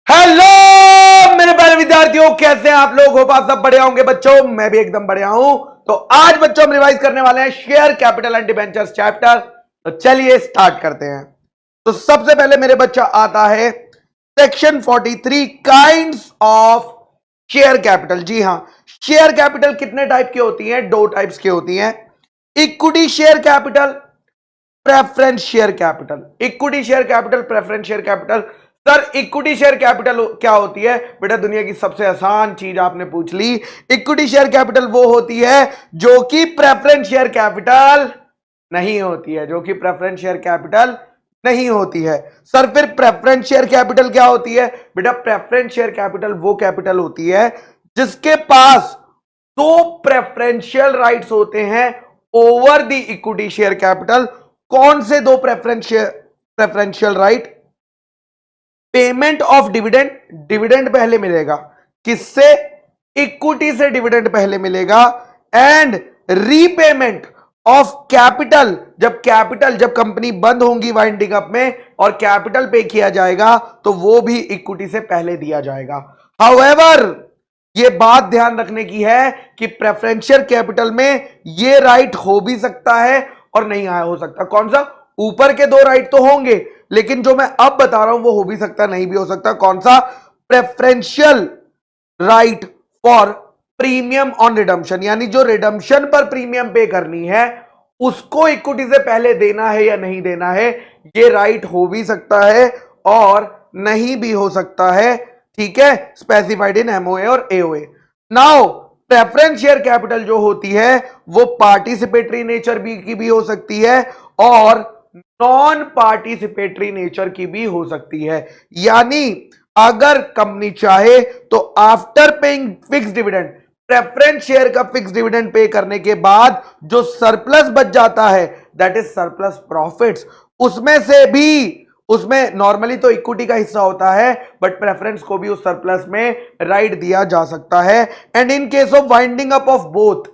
Hello मेरे प्यारे विद्यार्थियों, कैसे हैं आप लोग? होप आप सब बढ़िया होंगे बच्चों। मैं भी एकदम बढ़िया हूं। तो आज बच्चों हम रिवाइज करने वाले हैं share capital and debentures chapter. तो चलिए स्टार्ट करते हैं। तो सबसे पहले मेरे बच्चा आता है section 43 kinds of share capital. जी हां, शेयर कैपिटल कितने टाइप की होती है? दो टाइप्स की होती है, equity share capital, preference share capital. Equity share capital, preference share capital. Sir equity share capital क्या होती है? बेटा दुनिया की सबसे आसान चीज आपने पूछ ली। इक्विटी शेयर कैपिटल वो होती है जो कि प्रेफरेंस शेयर कैपिटल नहीं होती है, जो कि प्रेफरेंस शेयर कैपिटल नहीं होती है। सर फिर प्रेफरेंस शेयर कैपिटल क्या होती है? बेटा प्रेफरेंस शेयर कैपिटल वो कैपिटल होती है जिसके पास दो प्रेफरेंशियल राइट्स होते हैं over the equity share capital. कौन से दो preferential right? Payment of dividend, dividend पहले मिलेगा किससे? इक्विटी से डिविडेंड पहले मिलेगा। एंड रीपेमेंट ऑफ कैपिटल, जब कंपनी बंद होंगी वाइंडिंग अप में और कैपिटल पे किया जाएगा तो वो भी इक्विटी से पहले दिया जाएगा। हाउएवर ये बात ध्यान रखने की है कि प्रेफरेंशियल कैपिटल में ये राइट हो भी सकता है और नहीं हो सकता। कौन सा? ऊपर के दो राइट तो होंगे, लेकिन जो मैं अब बता रहा हूं वो हो भी सकता, नहीं भी हो सकता। कौन सा? Preferential right for premium on redemption, यानी जो रिडम्पशन पर प्रीमियम पे करनी है उसको इक्विटी से पहले देना है या नहीं देना है, ये राइट हो भी सकता है और नहीं भी हो सकता है। ठीक है, स्पेसिफाइड इन एमओए और AOA. Now preference share capital जो होती है वो पार्टिसिपेटरी नेचर की भी हो सकती है और नॉन पार्टिसिपेटरी नेचर की भी हो सकती है। यानी अगर कंपनी चाहे तो after paying fix dividend, preference share का फिक्स डिविडेंड पे करने के बाद जो सरप्लस बच जाता है दैट इज सरप्लस प्रॉफिट्स, उसमें से भी, उसमें नॉर्मली तो इक्विटी का हिस्सा होता है बट प्रेफरेंस को भी उस सरप्लस में राइट दिया जा सकता है। And in case of winding up of both,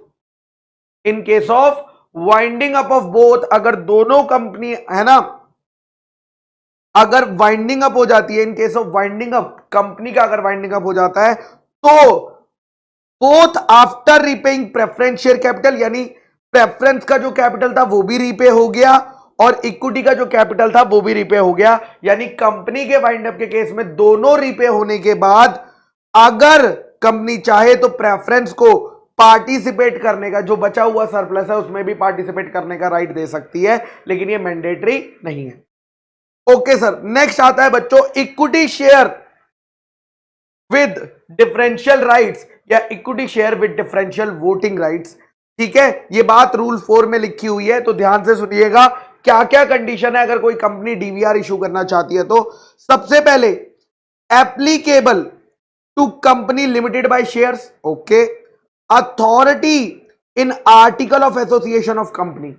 in case of winding up of both, अगर दोनों कंपनी है ना, अगर वाइंडिंग अप हो जाती है, in case of winding up, company का अगर वाइंडिंग अप हो जाता है तो both after repaying preference share capital, यानी प्रेफरेंस का जो कैपिटल था वो भी रीपे हो गया और इक्विटी का जो कैपिटल था वो भी रीपे हो गया। यानी कंपनी के वाइंड अप के केस में दोनों रीपे होने के बाद अगर कंपनी चाहे तो प्रेफरेंस को पार्टिसिपेट करने का, जो बचा हुआ सरप्लस है उसमें भी पार्टिसिपेट करने का राइट दे सकती है, लेकिन ये मैंडेटरी नहीं है। ओके सर, नेक्स्ट आता है बच्चों equity share with differential rights या equity share with differential voting rights. ठीक है, ये बात रूल 4 में लिखी हुई है, तो ध्यान से सुनिएगा क्या क्या कंडीशन है अगर कोई कंपनी डीवीआर इशू करना चाहती है। तो सबसे पहले applicable to company limited by shares, okay. Authority in article of association of company,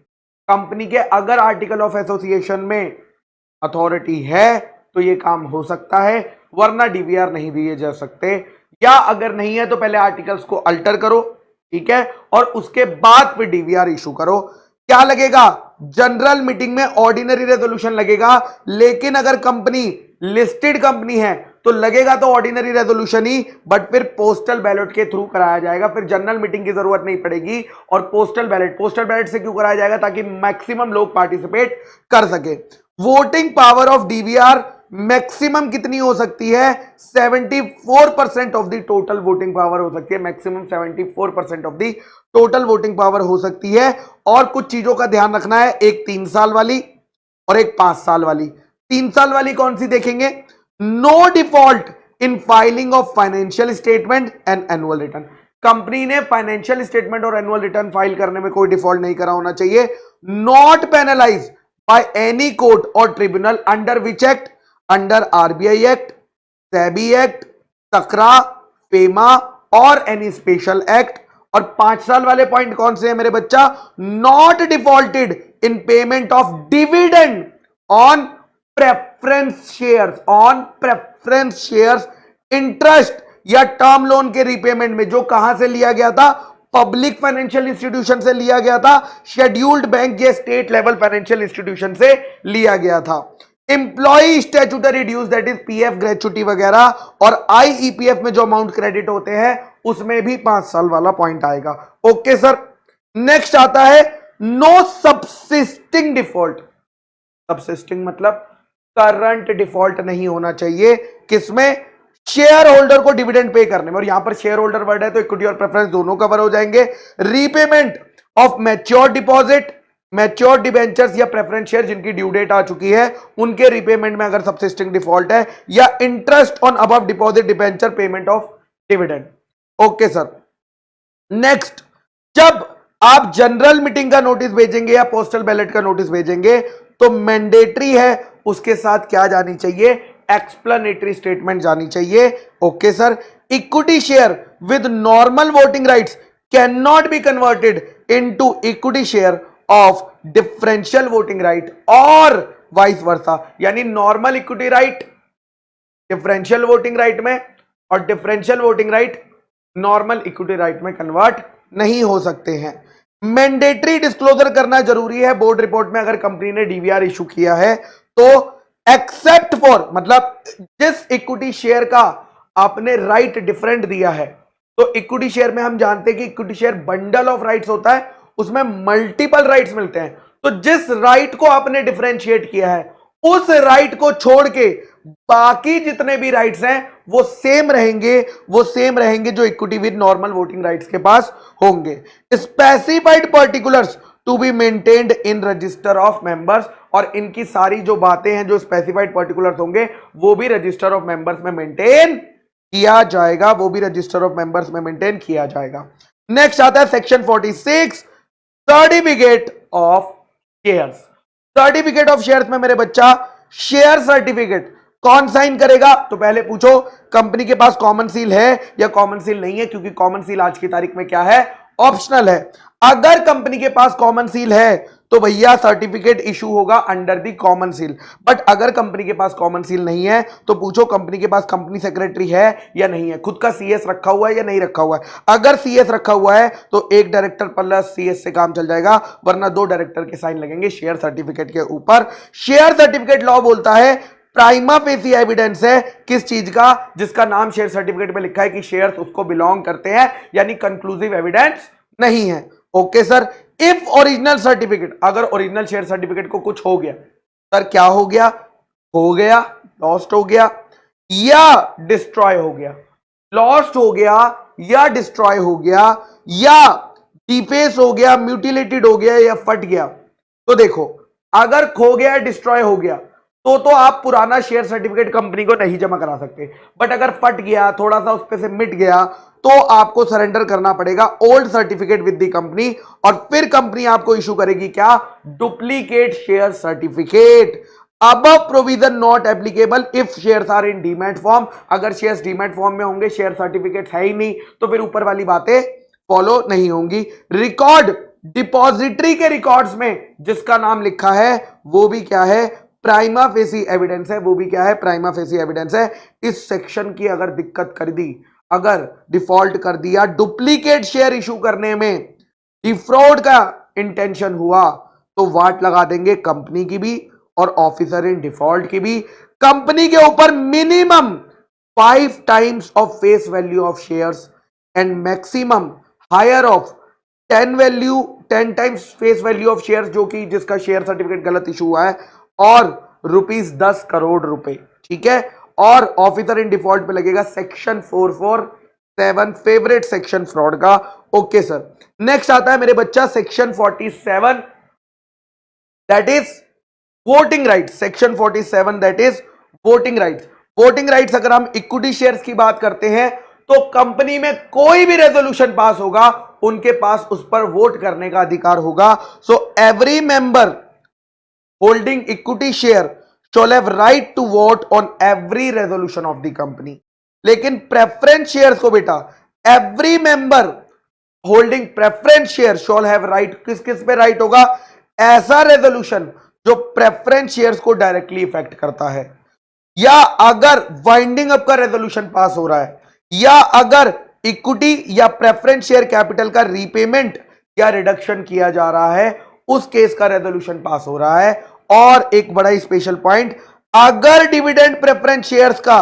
company के अगर आर्टिकल ऑफ एसोसिएशन में अथॉरिटी है तो ये काम हो सकता है, वरना डीवीआर नहीं दिए जा सकते। या अगर नहीं है तो पहले आर्टिकल्स को अल्टर करो, ठीक है, और उसके बाद फिर डीवीआर इशू करो। क्या लगेगा? जनरल मीटिंग में ऑर्डिनरी रेजोल्यूशन लगेगा, लेकिन अगर कंपनी लिस्टेड कंपनी है तो लगेगा तो ऑर्डिनरी रेजोल्यूशन ही, बट फिर पोस्टल बैलेट के थ्रू कराया जाएगा, फिर जनरल मीटिंग की जरूरत नहीं पड़ेगी। और पोस्टल बैलेट से क्यों कराया जाएगा? ताकि मैक्सिमम लोग पार्टिसिपेट कर सके। Voting power of DVR maximum कितनी हो सकती है? 74% of the total voting power हो सकती है, maximum 74% of the total voting power हो सकती है। और कुछ चीजों का ध्यान रखना है, एक 3 साल वाली और एक 5 साल वाली। 3 साल वाली कौन सी देखेंगे? No default in filing of financial statement and annual return, company ने फाइनेंशियल स्टेटमेंट और एनुअल रिटर्न फाइल करने में कोई डिफॉल्ट नहीं करा होना चाहिए। Not penalise by any court और tribunal under which act? Under RBI act, SEBI act, तकरा, फेमा और एनी स्पेशल एक्ट। और 5 साल वाले पॉइंट कौन से हैं मेरे बच्चा? Not defaulted in payment of dividend on preference shares, on preference shares, interest या टर्म लोन के रिपेमेंट में, जो कहां से लिया गया था? पब्लिक फाइनेंशियल इंस्टीट्यूशन से लिया गया था, शेड्यूल्ड बैंक या स्टेट लेवल फाइनेंशियल इंस्टीट्यूशन से लिया गया था। Employ statutory dues that is PF, gratuity वगैरह, और आईईपीएफ में जो अमाउंट क्रेडिट होते हैं उसमें भी 5 साल वाला पॉइंट आएगा। Okay sir. नेक्स्ट आता है नो सबसिस्टिंग डिफॉल्ट। सबसिस्टिंग मतलब करंट डिफॉल्ट नहीं होना चाहिए, किसमें? शेयर होल्डर को डिविडेंड पे करने में, और यहां पर शेयर होल्डर वर्ड है तो इक्विटी और प्रेफरेंस दोनों कवर हो जाएंगे। Repayment of mature deposit, mature debentures या प्रेफरेंस शेयर जिनकी ड्यू डेट आ चुकी है उनके रीपेमेंट में अगर सबसिस्टिंग डिफॉल्ट है, या interest on above deposit debenture payment of dividend. Okay sir. Next, जब आप जनरल मीटिंग का नोटिस भेजेंगे या पोस्टल बैलेट का नोटिस भेजेंगे तो मैंडेटरी है उसके साथ क्या जानी चाहिए? एक्सप्लेनेटरी स्टेटमेंट जानी चाहिए। Okay sir. Equity share with normal voting rights can not be converted into equity share of differential voting right और वाइस वर्सा, यानी normal equity right differential voting right में और differential voting right normal equity right में convert नहीं हो सकते हैं। Mandatory disclosure करना जरूरी है बोर्ड रिपोर्ट में। अगर कंपनी ने डीवीआर इशू किया है तो एक्सेप्ट फॉर, मतलब जिस इक्विटी शेयर का आपने राइट डिफरेंट दिया है, तो इक्विटी शेयर में हम जानते हैं कि equity share bundle of rights होता है, उसमें मल्टीपल राइट्स मिलते हैं। तो जिस राइट को आपने डिफरेंशिएट किया है उस राइट को छोड़ के बाकी जितने भी राइट्स हैं वो सेम रहेंगे, वो सेम रहेंगे जो equity with normal voting rights के पास होंगे। Specified particulars to be maintained in register of members, और इनकी सारी जो बातें हैं जो स्पेसिफाइड पर्टिकुलर्स होंगे वो भी रजिस्टर ऑफ मेंबर्स में मेंटेन किया जाएगा, वो भी रजिस्टर ऑफ मेंबर्स में मेंटेन किया जाएगा। नेक्स्ट आता है section 46, certificate of shares. Certificate of shares में मेरे बच्चा शेयर सर्टिफिकेट कौन साइन करेगा? तो पहले पूछो कंपनी के पास कॉमन सील है या कॉमन सील नहीं है, क्योंकि कॉमन सील आज की तारीख में क्या है? ऑप्शनल है। अगर कंपनी के पास कॉमन सील है तो भैया सर्टिफिकेट इशू होगा under the common seal. But अगर कंपनी के पास कॉमन सील नहीं है तो पूछो कंपनी के पास कंपनी सेक्रेटरी है या नहीं है, खुद का सीएस रखा हुआ है या नहीं रखा हुआ है। अगर सीएस रखा हुआ है तो एक डायरेक्टर प्लस सीएस से काम चल जाएगा, वरना 2 डायरेक्टर के साइन लगेंगे शेयर सर्टिफिकेट के ऊपर। शेयर सर्टिफिकेट लॉ बोलता है प्राइमा फेसी एविडेंस है किस चीज का? जिसका नाम शेयर सर्टिफिकेट में लिखा है कि शेयर्स उसको बिलोंग करते हैं, यानी कंक्लूसिव एविडेंस नहीं है। Okay sir. If original certificate, अगर ओरिजिनल शेयर सर्टिफिकेट को कुछ हो गया, सर क्या हो गया? हो गया, लॉस्ट हो गया या डिस्ट्रॉय हो गया? लॉस्ट हो गया या डिस्ट्रॉय हो गया या डिफेस हो गया, म्यूटिलेटेड हो गया या फट गया। तो देखो, अगर खो गया, डिस्ट्रॉय हो गया तो आप पुराना शेयर सर्टिफिकेट कंपनी को नहीं जमा करा सकते। बट अगर फट गया, थोड़ा सा उस पे से मिट गया, तो आपको सरेंडर करना पड़ेगा old certificate with the company, और फिर कंपनी आपको इशू करेगी क्या? Duplicate share certificate. Above provision not applicable if shares are in demat form. अगर शेयर्स डीमैट फॉर्म में होंगे, शेयर सर्टिफिकेट है ही नहीं, तो फिर ऊपर वाली बातें फॉलो नहीं होंगी। रिकॉर्ड डिपॉजिटरी के रिकॉर्ड्स में जिसका नाम लिखा है वो भी क्या है? प्राइमा फेसी एविडेंस है। वो भी क्या है? प्राइमा फेसी एविडेंस है। इस सेक्शन की अगर दिक्कत कर दी, अगर डिफॉल्ट कर दिया, डुप्लीकेट शेयर इशू करने में डिफ्रॉड का इंटेंशन हुआ, तो वाट लगा देंगे कंपनी की भी और ऑफिसर इन डिफॉल्ट की भी। कंपनी के ऊपर minimum 5 times of face value of shares and maximum higher of 10 times face value of shares, जो कि जिसका शेयर सर्टिफिकेट गलत इशू हुआ है, और ₹10 करोड़। ठीक है। और ऑफिसर इन डिफॉल्ट पे लगेगा सेक्शन 447, फेवरेट सेक्शन फ्रॉड का। Okay sir. नेक्स्ट आता है मेरे बच्चा section 47, that is voting rights. Section 47 that is voting rights. Voting rights अगर हम इक्विटी शेयर्स की बात करते हैं तो कंपनी में कोई भी रेजोल्यूशन पास होगा उनके पास उस पर वोट करने का अधिकार होगा। So every member holding equity share shall have right to vote on every resolution of the company। लेकिन प्रेफरेंस शेयर्स को बेटा every member holding preference share shawl have right, किस किस पे राइट होगा? ऐसा रेजोल्यूशन जो प्रेफरेंस शेयर्स को डायरेक्टली इफेक्ट करता है, या अगर वाइंडिंग अप का रेजोल्यूशन पास हो रहा है, या अगर इक्विटी या प्रेफरेंस शेयर कैपिटल का रीपेमेंट या रिडक्शन किया जा रहा है, उस केस का रेजोल्यूशन पास हो रहा है। और एक बड़ा स्पेशल पॉइंट, अगर डिविडेंड प्रेफरेंस शेयर्स का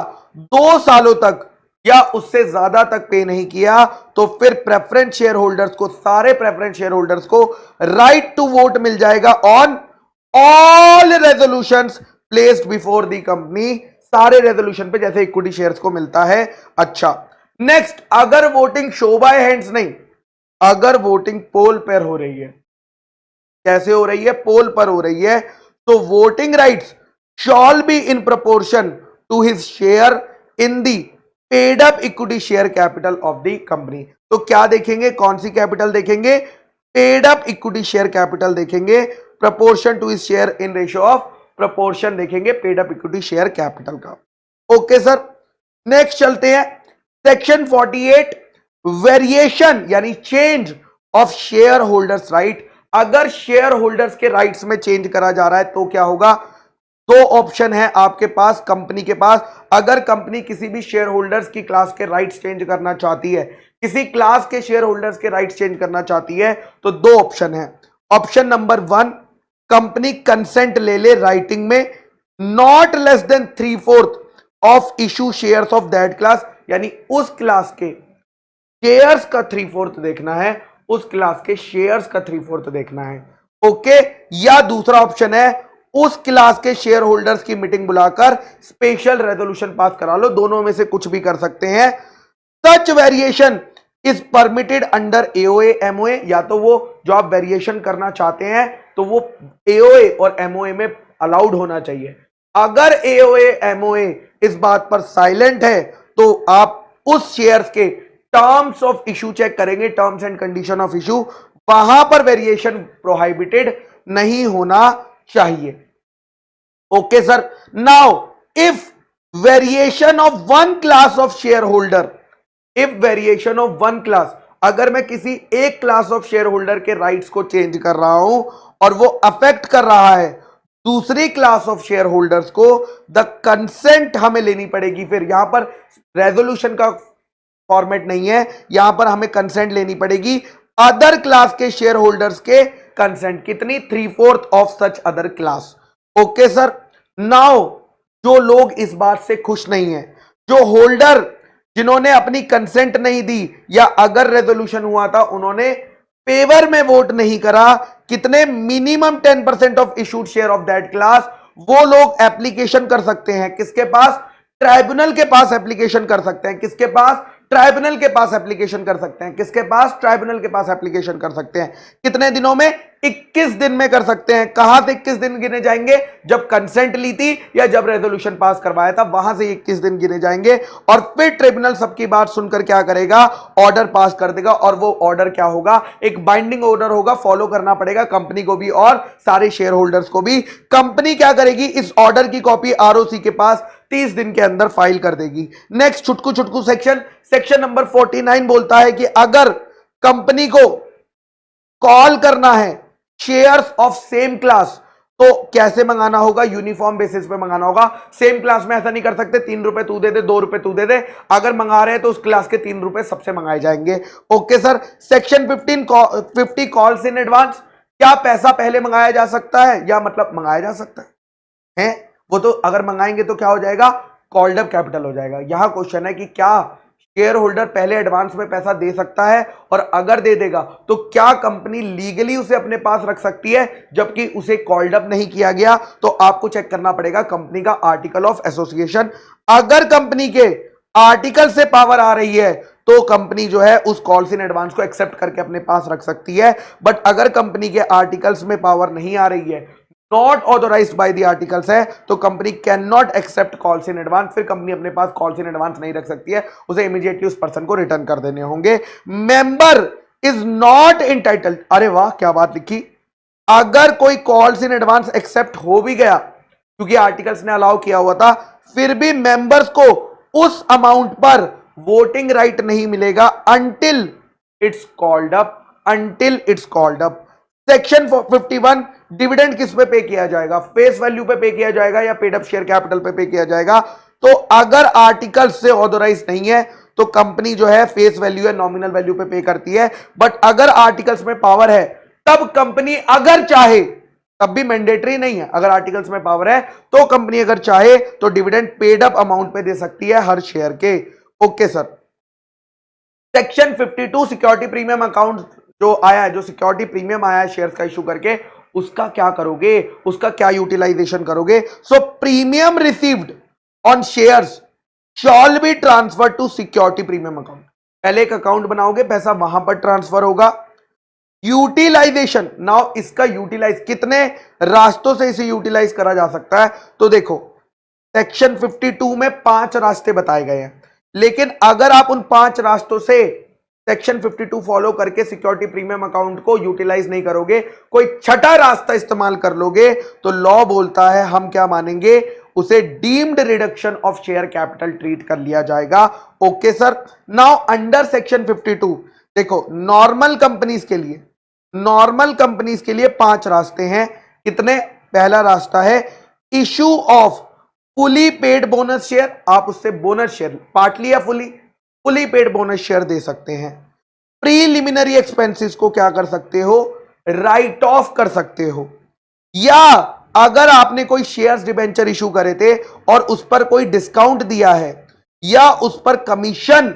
2 सालों तक या उससे ज्यादा तक पे नहीं किया तो फिर प्रेफरेंस शेयर होल्डर्स को, सारे प्रेफरेंस शेयर होल्डर्स को राइट टू वोट मिल जाएगा on all resolutions placed before the company, सारे रेजोल्यूशन पे जैसे इक्विटी शेयर्स को मिलता है। अच्छा, नेक्स्ट, अगर वोटिंग शो बाय हैंड्स नहीं, अगर वोटिंग पोल पर हो रही है, कैसे हो रही है? पोल पर हो रही है, तो voting rights shall be in proportion to his share in the paid up equity share capital of the company. तो क्या देखेंगे? कौन सी कैपिटल देखेंगे? Paid up equity share capital देखेंगे, proportion to his share in ratio of proportion देखेंगे paid up equity share capital का। Okay sir, next चलते हैं सेक्शन 48, वेरिएशन यानी change of share holders right. अगर शेयर होल्डर्स के rights में change करा जा रहा है तो क्या होगा? 2 ऑप्शन है आपके पास, कंपनी के पास। अगर कंपनी किसी भी शेयर होल्डर्स की क्लास के राइट्स चेंज करना चाहती है, किसी क्लास के शेयर होल्डर्स के राइट्स चेंज करना चाहती है, तो 2 ऑप्शन है। ऑप्शन नंबर 1, कंपनी कंसेंट ले ले राइटिंग में, not less than 3/4 of issue shares of that class, यानी उस क्लास के शेयर्स का 3/4 देखना है, उस क्लास के शेयर्स का 3/4 देखना है। ओके, या दूसरा ऑप्शन है उस क्लास के शेयर होल्डर्स की मीटिंग बुलाकर स्पेशल रेजोल्यूशन पास करा लो, दोनों में से कुछ भी कर सकते हैं। सच variation is permitted under AOA MOA, या तो वो जो आप वेरिएशन करना चाहते हैं तो वो एओए और एमओए में अलाउड होना चाहिए। अगर एओए एमओए इस बात पर साइलेंट है तो आप उस शेयर्स के टर्म्स ऑफ इशू चेक करेंगे, terms and condition of issue, वहां पर वेरिएशन प्रोहाइबिटेड नहीं होना चाहिए। Okay sir, now if variation of one class of share holder, if variation of one class, अगर मैं किसी एक क्लास ऑफ शेयर होल्डर के राइट्स को चेंज कर रहा हूं और वो अफेक्ट कर रहा है दूसरी क्लास ऑफ शेयर होल्डर्स को, द कंसेंट हमें लेनी पड़ेगी। फिर यहां पर रेजोल्यूशन का फॉर्मेट नहीं है, यहां पर हमें कंसेंट लेनी पड़ेगी अदर क्लास के शेयर होल्डर्स के कंसेंट। कितनी? 3/4 of such other class. Okay sir, now जो लोग इस बात से खुश नहीं है, जो होल्डर जिन्होंने अपनी कंसेंट नहीं दी या अगर रेजोल्यूशन हुआ था उन्होंने फेवर में वोट नहीं करा, कितने? Minimum 10% of issued share of that class, वो लोग एप्लीकेशन कर सकते हैं किसके पास? ट्राइब्यूनल के पास एप्लीकेशन कर सकते हैं। किसके पास? ट्राइब्यूनल के पास एप्लीकेशन कर सकते हैं। किसके पास? ट्राइब्यूनल के पास एप्लीकेशन कर सकते हैं। कितने दिनों में? 21 दिन में कर सकते हैं। कहां से 21 दिन गिने जाएंगे? जब कंसेंट ली थी या जब रेजोल्यूशन पास करवाया था, वहां से 21 दिन गिने जाएंगे। और फिर ट्रिब्यूनल सबकी बात सुनकर क्या करेगा? ऑर्डर पास कर देगा। और वो ऑर्डर क्या होगा? एक बाइंडिंग ऑर्डर होगा, फॉलो करना पड़ेगा कंपनी को भी और सारे शेयर होल्डर्स को भी। कंपनी क्या करेगी? इस ऑर्डर की कॉपी आरओसी के पास 30 दिन के अंदर फाइल कर देगी। नेक्स्ट, छुटकू छुटकू सेक्शन नंबर 49 बोलता है कि अगर कंपनी को कॉल करना है शेयर्स ऑफ सेम क्लास तो कैसे मंगाना होगा? यूनिफॉर्म बेसिस पे मंगाना होगा। सेम क्लास में ऐसा नहीं कर सकते 3 रुपए तू दे दे, 2 रुपए तू दे दे। अगर मंगा रहे हैं तो उस क्लास के 3 रुपए सबसे मंगाए जाएंगे। Okay sir, section 50 calls in advance, क्या पैसा पहले मंगाया जा सकता है? या मतलब मंगाया जा सकता है? वो तो अगर मंगाएंगे तो क्या हो जाएगा? कॉल्ड अप कैपिटल हो जाएगा। यहां क्वेश्चन है कि क्या शेयर होल्डर पहले एडवांस में पैसा दे सकता है, और अगर दे देगा तो क्या कंपनी लीगली उसे अपने पास रख सकती है जबकि उसे कॉल्ड अप नहीं किया गया? तो आपको चेक करना पड़ेगा कंपनी का आर्टिकल ऑफ एसोसिएशन। अगर कंपनी के आर्टिकल से पावर आ रही है तो कंपनी जो है उस कॉल्स इन एडवांस को एक्सेप्ट करके अपने पास रख सकती है। बट अगर कंपनी के आर्टिकल्स में पावर नहीं आ रही है, not authorised by the articles है, तो company can not accept calls in advance. फिर कंपनी अपने पास कॉल्स इन एडवांस नहीं रख सकती है, उसे इमीडिएटली उस पर्सन को रिटर्न कर देने होंगे। मेंबर इज नॉट इंटाइटल्ड, अरे वाह क्या बात लिखी, अगर कोई कॉल्स इन एडवांस एक्सेप्ट हो भी गया क्योंकि आर्टिकल्स ने अलाउ किया हुआ था, फिर भी मेंबर्स को उस अमाउंट पर वोटिंग राइट नहीं मिलेगा until it's called up, until it's called up. Section 51, dividend किस पे किया जाएगा? फेस वैल्यू पे किया जाएगा या पेड अप शेयर कैपिटल पे किया जाएगा? तो अगर आर्टिकल से ऑथोराइज नहीं है तो कंपनी जो है फेस वैल्यू या नॉमिनल वैल्यू पे करती है। बट अगर आर्टिकल्स में पावर है तब कंपनी अगर चाहे तब भी मैंडेटरी नहीं है। अगर आर्टिकल्स में पावर है तो कंपनी अगर चाहे तो डिविडेंड पेड अप अमाउंट पे दे सकती है हर शेयर के। Okay sir. Section 52 security premium account जो आया है, जो सिक्योरिटी प्रीमियम आया है शेयर्स का इशू करके, उसका क्या करोगे, उसका क्या यूटिलाइजेशन करोगे? So premium received on shares shall be transfer to security premium account. पहले एक अकाउंट बनाओगे, पैसा वहां पर ट्रांसफर होगा। यूटिलाइजेशन, नाउ इसका यूटिलाइज कितने रास्तों से इसे यूटिलाइज करा जा सकता है? तो देखो सेक्शन 52 में 5 रास्ते बताए गए हैं, लेकिन अगर आप उन 5 रास्तों से सेक्शन 52 फॉलो करके सिक्योरिटी प्रीमियम अकाउंट को यूटिलाइज नहीं करोगे, कोई छठा रास्ता इस्तेमाल कर लोगे, तो लॉ बोलता है हम क्या मानेंगे, उसे deemed reduction of share capital treat कर लिया जाएगा। Okay sir. Now under section 52 देखो नॉर्मल कंपनीज के लिए, नॉर्मल कंपनीज के लिए 5 रास्ते हैं। कितने? पहला रास्ता है issue of fully paid bonus share, आप उससे बोनस शेयर पार्टली या फुली पेड बोनस शेयर दे सकते हैं। प्रीलिमिनरी एक्सपेंसेस को क्या कर सकते हो? राइट ऑफ कर सकते हो। या अगर आपने कोई शेयर्स डिबेंचर इशू करे थे और उस पर कोई डिस्काउंट दिया है, या उस पर कमीशन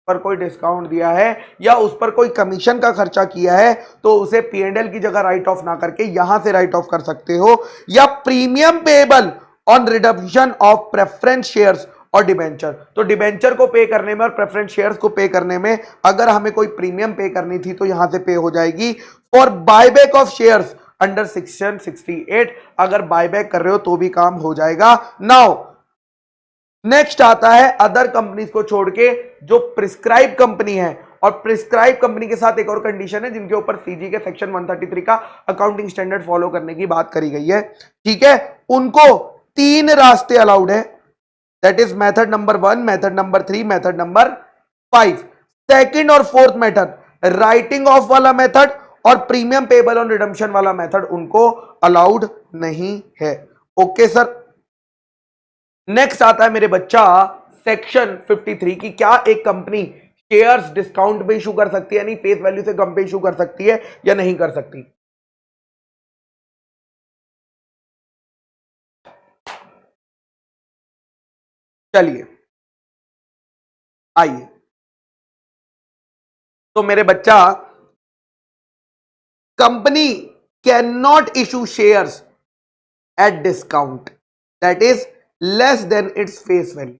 पर कोई डिस्काउंट दिया है, या उस पर कोई कमीशन का खर्चा किया है, तो उसे P&L की जगह राइट ऑफ ना करके यहां से राइट ऑफ कर सकते हो। या premium payable on redemption of preference shares और डिबेंचर, तो डिबेंचर को पे करने में और प्रेफरेंस शेयर्स को पे करने में अगर हमें कोई प्रीमियम पे करनी थी तो यहां से पे हो जाएगी। For buyback of shares under section 68, अगर बायबैक कर रहे हो तो भी काम हो जाएगा। नाउ नेक्स्ट आता है अदर कंपनीज को छोड़ के जो प्रिस्क्राइब कंपनी है, और प्रिस्क्राइब कंपनी के साथ एक और कंडीशन है जिनके ऊपर सीजी के सेक्शन 133 का अकाउंटिंग स्टैंडर्ड फॉलो करने की बात करी गई है। ठीक है, उनको 3 रास्ते अलाउड है, that is method number 1, method number 3, method number 5। Second और फोर्थ मेथड राइटिंग ऑफ वाला मेथड और प्रीमियम पेबल ऑन रिडम्पशन वाला मेथड उनको अलाउड नहीं है। Okay sir. नेक्स्ट आता है मेरे बच्चा सेक्शन 53 की क्या एक कंपनी शेयर्स डिस्काउंट पे इशू कर सकती है, यानी फेस वैल्यू से कम पे इशू कर सकती है या नहीं कर सकती? चलिए आइए, तो मेरे बच्चा company can not issue shares at discount that is less than its face value,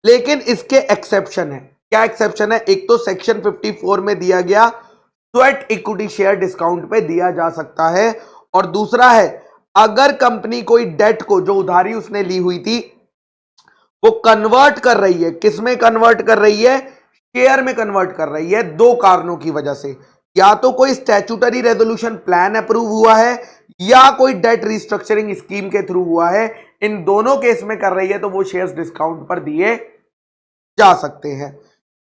लेकिन इसके एक्सेप्शन है। क्या एक्सेप्शन है? एक तो सेक्शन 54 में दिया गया स्वेट इक्विटी शेयर डिस्काउंट पे दिया जा सकता है, और दूसरा है अगर कंपनी कोई डेट को, जो उधारी उसने ली हुई थी, वो कन्वर्ट कर रही है, किस में कन्वर्ट कर रही है? शेयर में कन्वर्ट कर रही है, 2 कारणों की वजह से। या तो कोई स्टैट्यूटरी रेजोल्यूशन प्लान अप्रूव हुआ है, या कोई डेट रिस्ट्रक्चरिंग स्कीम के थ्रू हुआ है। इन दोनों केस में कर रही है तो वो शेयर्स डिस्काउंट पर दिए जा सकते हैं।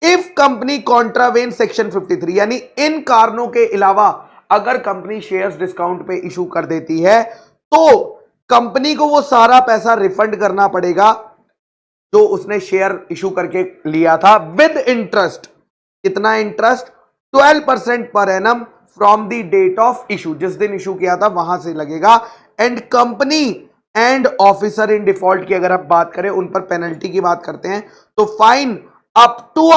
इफ कंपनी कॉन्ट्रावेन सेक्शन 53, यानी इन कारणों के अलावा अगर कंपनी शेयर्स डिस्काउंट पे इशू कर देती है तो कंपनी को वो सारा पैसा रिफंड करना पड़ेगा जो उसने शेयर इशू करके लिया था, विद इंटरेस्ट। कितना interest? 12% per annum from the date of issue, जिस दिन इशू किया था वहां से लगेगा। And company and officer in default की अगर आप बात करें, उन पर पेनल्टी की बात करते हैं, तो fine up to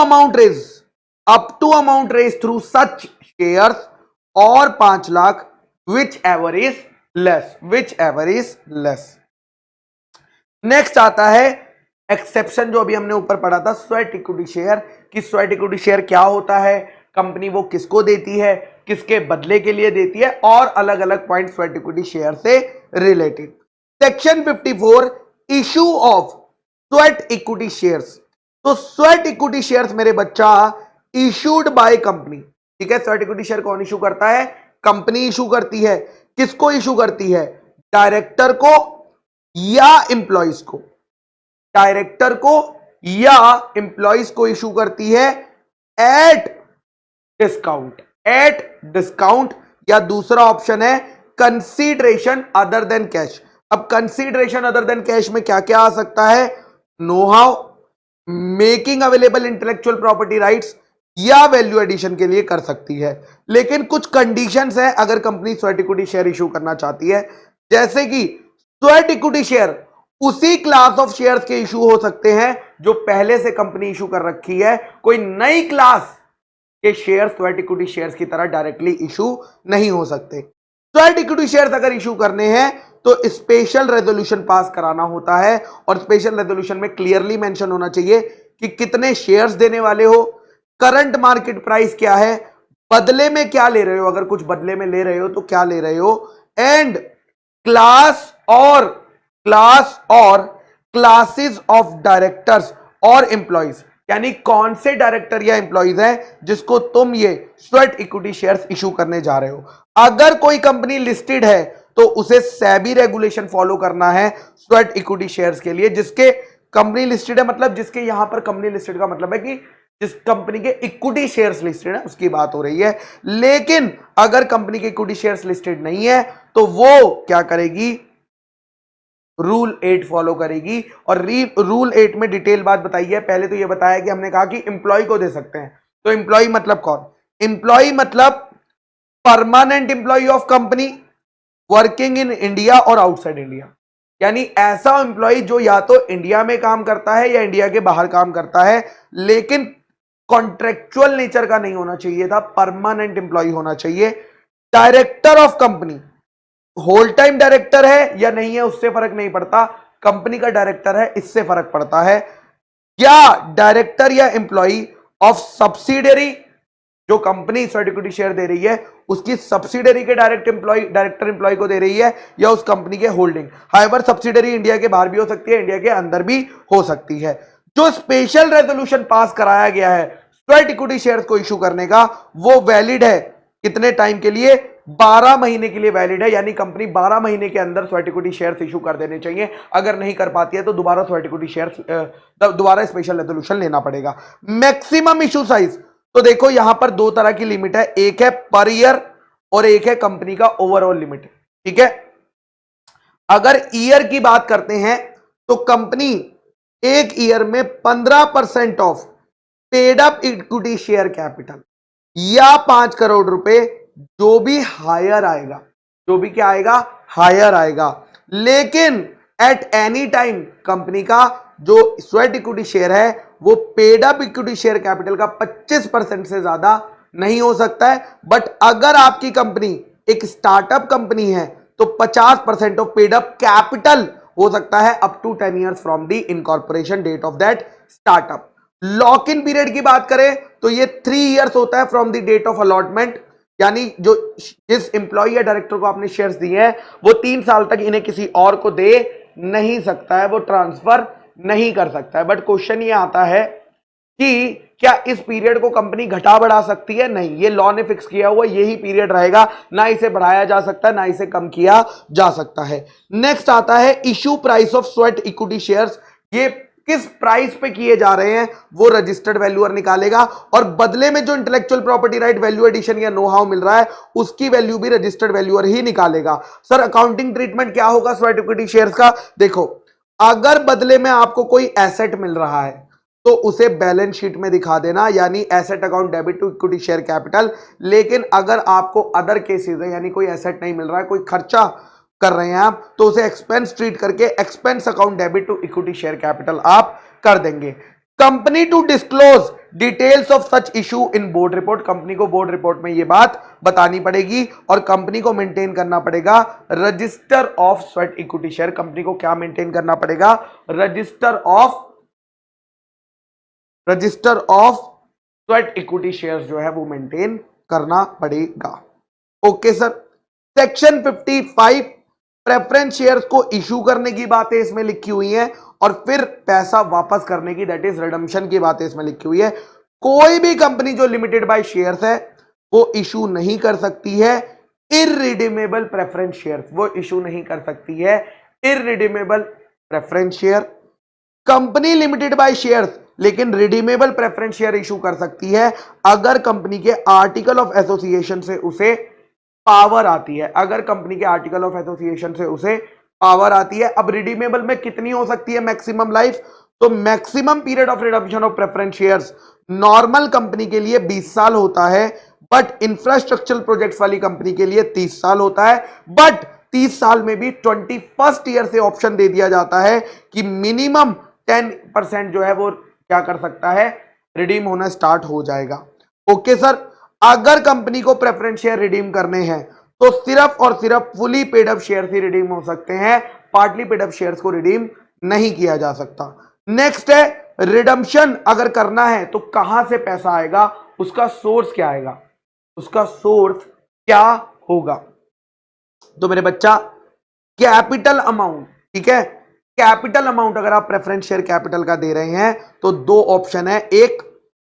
amount raise through such shares और 5 lakh whichever is less. Next आता है एक्सेप्शन, जो अभी हमने ऊपर पढ़ा था, स्वेट इक्विटी शेयर। कि स्वेट इक्विटी शेयर क्या होता है, कंपनी वो किसको देती है, किसके बदले के लिए देती है, और अलग अलग पॉइंट स्वेट इक्विटी शेयर से related. Section 54 issue of sweat equity shares. तो स्वेट इक्विटी शेयर्स मेरे बच्चा इशूड बाय कंपनी। ठीक है, स्वेट इक्विटी शेयर कौन इशू करता है? कंपनी इशू करती है। किसको इशू करती है? डायरेक्टर को या एम्प्लॉइज को? डायरेक्टर को या एम्प्लॉइज को इशू करती है एट डिस्काउंट, या दूसरा ऑप्शन है कंसीडरेशन अदर देन कैश। अब कंसीडरेशन अदर देन कैश में क्या क्या आ सकता है? Know how, making available intellectual property rights, या वैल्यू एडिशन के लिए कर सकती है। लेकिन कुछ कंडीशंस हैं अगर company sweat equity share issue करना चाहती है, जैसे कि स्वेट इक्विटी शेयर उसी क्लास ऑफ शेयर्स के इशू हो सकते हैं जो पहले से कंपनी इशू कर रखी है। कोई नई क्लास के शेयर स्वेट इक्विटी शेयर्स की तरह डायरेक्टली इशू नहीं हो सकते। स्वेट इक्विटी शेयर्स अगर इशू करने हैं तो स्पेशल रेजोल्यूशन पास कराना होता है, और स्पेशल रेजोल्यूशन में क्लियरली मेंशन होना चाहिए कि कितने शेयर्स देने वाले हो, करंट मार्केट प्राइस क्या है, बदले में क्या ले रहे हो, अगर कुछ बदले में ले रहे हो तो क्या ले रहे हो, एंड क्लास और क्लासेस ऑफ डायरेक्टर्स और एम्प्लॉइज, यानी कौन से डायरेक्टर या एम्प्लॉइज हैं जिसको तुम ये स्वेट इक्विटी शेयर्स इशू करने जा रहे हो। अगर कोई कंपनी लिस्टेड है तो उसे सेबी रेगुलेशन फॉलो करना है स्वेट इक्विटी शेयर्स के लिए। जिसके कंपनी लिस्टेड है मतलब जिसके यहां पर कंपनी लिस्टेड का मतलब है कि जिस कंपनी के इक्विटी शेयर्स लिस्टेड है उसकी बात हो रही है। लेकिन अगर कंपनी के इक्विटी शेयर्स लिस्टेड नहीं है तो वो क्या करेगी, रूल 8 फॉलो करेगी। और रूल 8 में डिटेल बात बताई है। पहले तो ये बताया कि हमने कहा कि एम्प्लॉय को दे सकते हैं, तो एम्प्लॉय मतलब कौन, एम्प्लॉय मतलब permanent employ of company working in India और आउटसाइड इंडिया, यानी ऐसा एम्प्लॉय जो या तो इंडिया में काम करता है या इंडिया के बाहर काम करता है, लेकिन कॉन्ट्रेक्चुअल नेचर का नहीं होना चाहिए था, परमानेंट एम्प्लॉय होना चाहिए। Director of company whole time director है या नहीं है उससे फर्क नहीं पड़ता, कंपनी का डायरेक्टर है इससे फर्क पड़ता है। या डायरेक्टर या एम्प्लॉय ऑफ सब्सिडियरी, जो कंपनी स्वेट इक्विटी शेयर दे रही है उसकी सब्सिडियरी के डायरेक्टर एम्प्लॉय को दे रही है, या उस कंपनी के होल्डिंग। हाउएवर सब्सिडियरी इंडिया के बाहर भी हो सकती है, इंडिया के अंदर भी हो सकती है। जो स्पेशल रेजोल्यूशन पास कराया गया है स्वेट इक्विटी शेयर्स को इशू करने का, वो वैलिड है कितने टाइम के लिए, 12 महीने के लिए वैलिड है। यानी कंपनी 12 महीने के अंदर स्वेट इक्विटी शेयर्स इशू कर देने चाहिए। अगर नहीं कर पाती है तो दोबारा स्वेट इक्विटी शेयर्स दोबारा स्पेशल रेजोल्यूशन लेना पड़ेगा। मैक्सिमम इशू साइज, तो देखो यहां पर दो तरह की लिमिट है, एक है पर ईयर और एक है कंपनी का ओवरऑल लिमिट। ठीक है, अगर ईयर की बात करते हैं तो कंपनी एक ईयर में 15% of paid up equity share capital या 5 करोड़ रुपए जो भी हायर आएगा, जो भी क्या आएगा, हायर आएगा। लेकिन एट एनी टाइम कंपनी का जो स्वेट इक्विटी शेयर है वो paid up equity share capital का 25% से ज्यादा नहीं हो सकता है। बट अगर आपकी कंपनी एक स्टार्टअप कंपनी है तो 50% ऑफ पेड अप कैपिटल हो सकता है up to 10 years from the incorporation date of that startup. Lock in period की बात करें तो ये 3 ईयर्स होता है from the date of allotment, यानी जो जिस एम्प्लॉय या डायरेक्टर को आपने शेयर्स दिए हैं वो 3 साल तक इन्हें किसी और को दे नहीं सकता है, वो ट्रांसफर नहीं कर सकता है। बट क्वेश्चन ये आता है कि क्या इस पीरियड को कंपनी घटा बढ़ा सकती है? नहीं, ये लॉ ने फिक्स किया हुआ यही पीरियड रहेगा, ना इसे बढ़ाया जा सकता है ना इसे कम किया जा सकता है। नेक्स्ट आता है issue price of sweat equity shares. ये किस प्राइस पे किए जा रहे हैं वो रजिस्टर्ड वैल्यूअर निकालेगा, और बदले में जो intellectual property right value addition या नो हाउ मिल रहा है उसकी वैल्यू भी रजिस्टर्ड वैल्यूअर ही निकालेगा। सर अकाउंटिंग ट्रीटमेंट क्या होगा स्वेट इक्विटी शेयर्स का? देखो, अगर बदले में आपको कोई एसेट मिल रहा है तो उसे बैलेंस शीट में दिखा देना, यानी asset account debit to equity share capital. लेकिन अगर आपको अदर केसेस है, यानी कोई एसेट नहीं मिल रहा है, कोई खर्चा कर रहे हैं आप, तो उसे एक्सपेंस ट्रीट करके expense account debit to equity share capital आप कर देंगे। Company to disclose details of such issue in board report, company को बोर्ड रिपोर्ट में यह बात बतानी पड़ेगी, और कंपनी को मेंटेन करना पड़ेगा register of sweat equity share. Company को क्या मेंटेन करना पड़ेगा? Register of sweat equity shares जो है वो मेंटेन करना पड़ेगा। Okay sir. Section 55 preference shares को इशू करने की बातें इसमें लिखी हुई हैं, और फिर पैसा वापस करने की, दैट इज रिडम्पशन की बातें इसमें लिखी हुई है। कोई भी कंपनी जो लिमिटेड बाय शेयर्स है वो इशू नहीं कर सकती है इररिडीमेबल प्रेफरेंस शेयर्स, वो इशू नहीं कर सकती है irredeemable preference share. Company limited by shares लेकिन रिडीमेबल प्रेफरेंस शेयर इशू कर सकती है अगर कंपनी के आर्टिकल ऑफ एसोसिएशन से उसे पावर आती है, अगर कंपनी के आर्टिकल ऑफ एसोसिएशन से उसे पावर आती है। अब रिडीमेबल में कितनी हो सकती है मैक्सिमम लाइफ? तो maximum period of redemption of preference shares normal company के लिए 20 साल होता है, बट इंफ्रास्ट्रक्चरल प्रोजेक्ट्स वाली कंपनी के लिए 30 साल होता है। बट 30 साल में भी 21st ईयर से ऑप्शन दे दिया जाता है कि मिनिमम 10% जो है वो क्या कर सकता है, रिडीम होना स्टार्ट हो जाएगा। ओके सर, अगर कंपनी को प्रेफरेंस शेयर रिडीम करने हैं तो सिर्फ और सिर्फ फुली पेड अप शेयर ही रिडीम हो सकते हैं, पार्टली पेड अप शेयर्स को रिडीम नहीं किया जा सकता। नेक्स्ट है रिडम्पशन अगर करना है तो कहां से पैसा आएगा, उसका सोर्स क्या आएगा, उसका सोर्स क्या होगा। तो मेरे बच्चा कैपिटल अमाउंट, ठीक है, कैपिटल अमाउंट अगर आप प्रेफरेंस शेयर कैपिटल का दे रहे हैं तो दो ऑप्शन है। एक,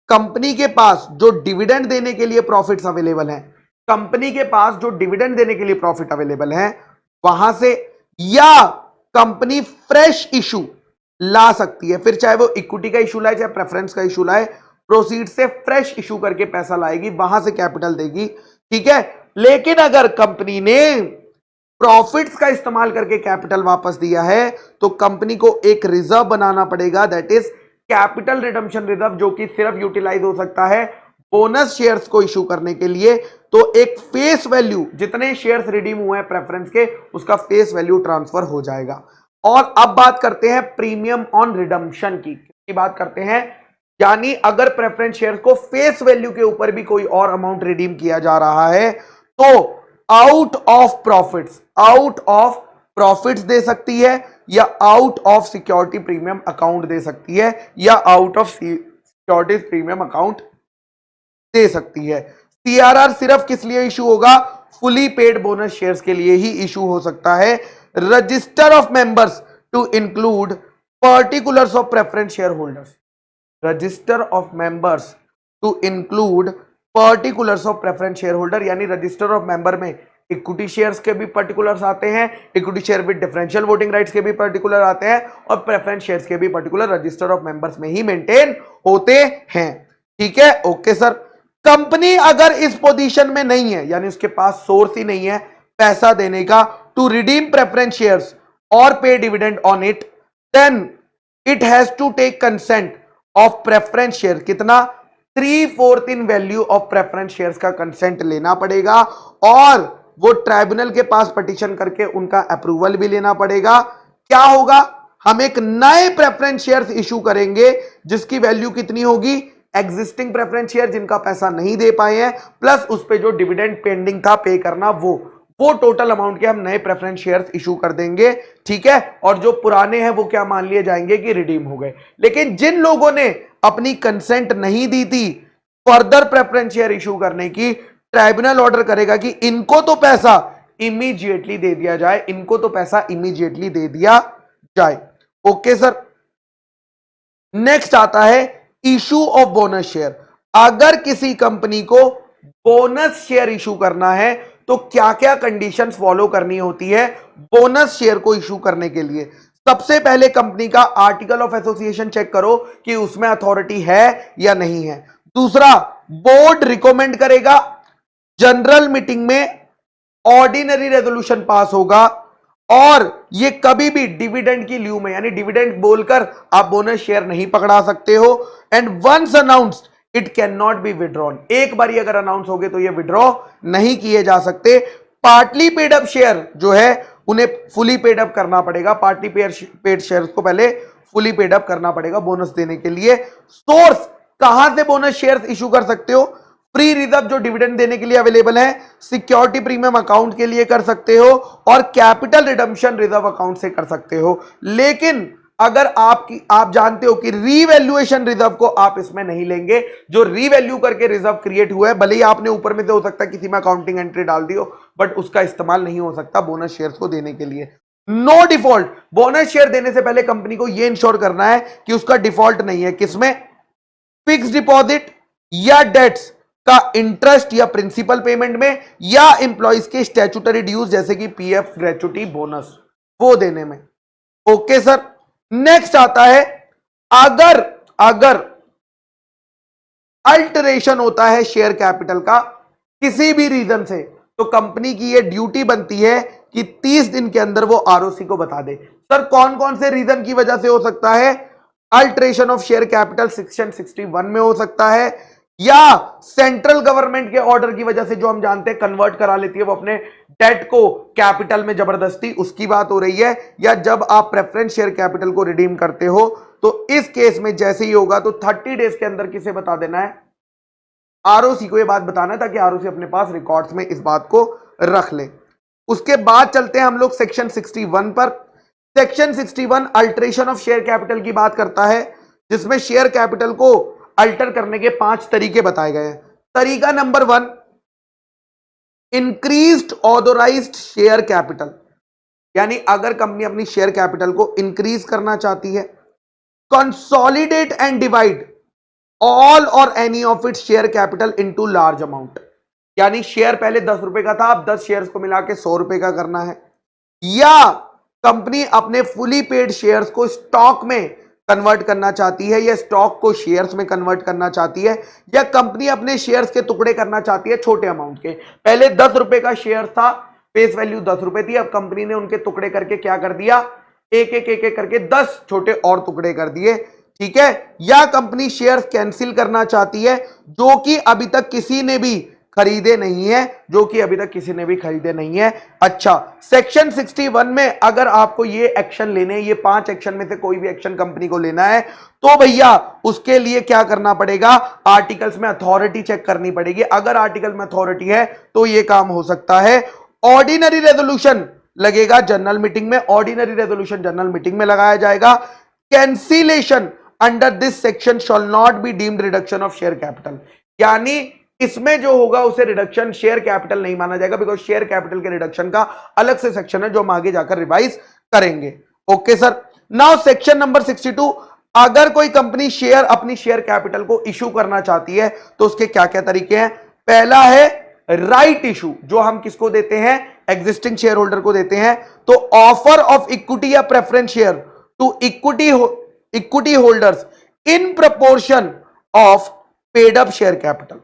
कंपनी के पास जो डिविडेंड देने के लिए प्रॉफिट्स अवेलेबल हैं, कंपनी के पास जो डिविडेंड देने के लिए प्रॉफिट अवेलेबल है वहां से, या कंपनी फ्रेश इशू ला सकती है, फिर चाहे वो इक्विटी का इशू लाए चाहे प्रेफरेंस का इशू लाए, प्रोसीड से फ्रेश इशू करके पैसा लाएगी, वहां से कैपिटल देगी, ठीक है। लेकिन अगर कंपनी ने प्रॉफिट्स का इस्तेमाल करके कैपिटल वापस दिया है तो कंपनी को एक रिजर्व बनाना पड़ेगा, that is capital redemption reserve, जो कि सिर्फ यूटिलाइज हो सकता है बोनस शेयर्स को इशू करने के लिए। तो एक फेस वैल्यू, जितने शेयर्स रिडीम हुए हैं प्रेफरेंस के, उसका फेस वैल्यू ट्रांसफर हो जाएगा। और अब बात करते हैं प्रीमियम ऑन रिडम्पशन की बात करते हैं, यानी अगर प्रेफरेंस शेयर्स को फेस वैल्यू के ऊपर भी कोई और अमाउंट रिडीम किया जा रहा है तो आउट ऑफ प्रॉफिट्स दे सकती है, या out of security premium account दे सकती है, या out of security premium account दे सकती है। सीआरआर सिर्फ किस लिए इशू होगा, फुली पेड बोनस शेयर्स के लिए ही इशू हो सकता है। Register of members to include particulars of preference share holders, register of members to include particulars of preference share holder, यानी रजिस्टर ऑफ मेंबर में इक्विटी शेयर्स के भी पर्टिकुलर्स आते हैं, equity share with differential voting rights के भी particular आते हैं, और प्रेफरेंस शेयर्स के भी पर्टिकुलर रजिस्टर ऑफ मेंबर्स में ही मेंटेन होते हैं, ठीक है। ओके सर, कंपनी अगर इस पोजीशन में नहीं है, यानी उसके पास सोर्स ही नहीं है पैसा देने का टू रिडीम प्रेफरेंस शेयर्स और pay dividend on it, then it has to take consent of preference share, कितना, 3/4 in value of preference shares का कंसेंट लेना पड़ेगा, और वो ट्राइब्यूनल के पास पिटीशन करके उनका अप्रूवल भी लेना पड़ेगा। क्या होगा, हम एक नए प्रेफरेंस शेयर्स इशू करेंगे जिसकी वैल्यू कितनी होगी, एग्जिस्टिंग प्रेफरेंस शेयर जिनका पैसा नहीं दे पाए हैं, प्लस उस पे जो डिविडेंड पेंडिंग था पे करना, वो टोटल अमाउंट के हम नए प्रेफरेंस शेयर्स इशू कर देंगे, ठीक है। और जो पुराने हैं वो क्या मान लिए जाएंगे कि रिडीम हो गए। लेकिन जिन लोगों ने अपनी कंसेंट नहीं दी थी फर्दर प्रेफरेंस शेयर इशू करने की, ट्राइब्यूनल ऑर्डर करेगा कि इनको तो पैसा इमीडिएटली दे दिया जाए, इनको तो पैसा इमीडिएटली दे दिया जाए। ओके सर, नेक्स्ट आता है इशू ऑफ बोनस शेयर। अगर किसी कंपनी को बोनस शेयर इशू करना है तो क्या क्या कंडीशंस फॉलो करनी होती है बोनस शेयर को इशू करने के लिए। सबसे पहले कंपनी का आर्टिकल ऑफ एसोसिएशन चेक करो कि उसमें अथॉरिटी है या नहीं है। दूसरा, बोर्ड रिकमेंड करेगा, जनरल मीटिंग में ऑर्डिनरी रेजोल्यूशन पास होगा, और ये कभी भी डिविडेंड की ल्यू में, यानी डिविडेंड बोलकर आप बोनस शेयर नहीं पकड़ा सकते हो। And once announced it can not be withdrawn, एक बार अगर अनाउंस हो गए तो ये विड्रॉ नहीं किए जा सकते। पार्टली पेड अप शेयर जो है उन्हें फुली पेड अप करना पड़ेगा, पार्टली पेड शेयर को पहले फुली पेड अप करना पड़ेगा बोनस देने के लिए। सोर्स कहां से बोनस शेयर इशू कर सकते हो, फ्री रिजर्व जो डिविडेंड देने के लिए अवेलेबल है, सिक्योरिटी प्रीमियम अकाउंट के लिए कर सकते हो, और कैपिटल रिडम्पशन रिजर्व अकाउंट से कर सकते हो। लेकिन अगर आप जानते हो कि रीवैल्यूएशन रिजर्व को आप इसमें नहीं लेंगे, जो रीवैल्यू करके रिजर्व क्रिएट हुआ है, भले ही आपने ऊपर में से हो सकता है किसी में अकाउंटिंग एंट्री डाल दी हो, बट उसका इस्तेमाल नहीं हो सकता बोनस शेयर्स को देने के लिए। नो डिफॉल्ट, बोनस शेयर देने से पहले कंपनी को यह इंश्योर करना है कि उसका डिफॉल्ट नहीं है, किसमें, फिक्स डिपॉजिट या डेट्स का इंटरेस्ट या प्रिंसिपल पेमेंट में, या इंप्लॉइज के स्टैट्यूटरी ड्यूज जैसे कि पीएफ, ग्रेच्युटी, बोनस, वो देने में। ओके सर, नेक्स्ट आता है अगर अल्टरेशन होता है शेयर कैपिटल का किसी भी रीजन से, तो कंपनी की यह ड्यूटी बनती है कि 30 दिन के अंदर वो आरओसी को बता दे। सर कौन कौन से रीजन की वजह से हो सकता है, alteration of share capital section 61 में हो सकता है, या सेंट्रल गवर्नमेंट के ऑर्डर की वजह से जो हम जानते हैं कन्वर्ट करा लेती है वो अपने डेट को कैपिटल में जबरदस्ती, उसकी बात हो रही है, या जब आप प्रेफरेंस शेयर कैपिटल को रिडीम करते हो तो इस केस में जैसे ही होगा तो 30 डेज के अंदर किसे बता देना है, आरओसी को ये बात बताना है, ताकि आरओसी अपने पास रिकॉर्ड्स में इस बात को रख ले। उसके बाद चलते हैं हम लोग सेक्शन 61 पर। Section 61 alteration of share capital की बात करता है, जिसमें शेयर कैपिटल को अल्टर करने के 5 तरीके बताए गए हैं। तरीका number 1, increased authorised share capital, यानी अगर कंपनी अपनी शेयर कैपिटल को इंक्रीज करना चाहती है, कंसोलिडेट एंड डिवाइड ऑल और any of its share capital into large amount, यानी शेयर पहले 10 रुपए का था, अब 10 शेयर्स को मिला के 100 रुपए का करना है, या कंपनी अपने फुली पेड शेयर्स को स्टॉक में कन्वर्ट करना चाहती है, या स्टॉक को शेयर्स में कन्वर्ट करना चाहती है, या कंपनी अपने शेयर्स के टुकड़े करना चाहती है छोटे अमाउंट के। पहले 10 रुपए का शेयर था, फेस वैल्यू 10 रुपए थी, अब कंपनी ने उनके टुकड़े करके क्या कर दिया, एक एक करके 10 छोटे और टुकड़े कर दिए, ठीक है। या कंपनी शेयर्स कैंसिल करना चाहती है जो कि अभी तक किसी ने भी खरीदे नहीं है, जो कि अभी तक किसी ने भी खरीदे नहीं है। अच्छा, सेक्शन 61 में अगर आपको ये एक्शन लेने, ये 5 एक्शन में से कोई भी एक्शन कंपनी को लेना है तो भैया उसके लिए क्या करना पड़ेगा, आर्टिकल्स में अथॉरिटी चेक करनी पड़ेगी। अगर आर्टिकल में अथॉरिटी है तो ये काम हो सकता है। ऑर्डिनरी रेजोल्यूशन लगेगा जनरल मीटिंग में, ऑर्डिनरी रेजोल्यूशन जनरल मीटिंग में लगाया जाएगा। Cancellation under this section shawl not be deemed reduction of share capital, यानी इसमें जो होगा उसे रिडक्शन शेयर कैपिटल नहीं माना जाएगा, बिकॉज शेयर कैपिटल के रिडक्शन का अलग से सेक्शन है जो हम आगे जाकर रिवाइज करेंगे। Okay sir. Now section number 62, अगर कोई कंपनी शेयर अपनी शेयर कैपिटल को इशू करना चाहती है तो उसके क्या क्या तरीके हैं। पहला है राइट इशू, जो हम किसको देते हैं, एग्जिस्टिंग शेयर होल्डर को देते हैं। तो ऑफर ऑफ इक्विटी या preference share to equity holders in proportion of paid up share capital,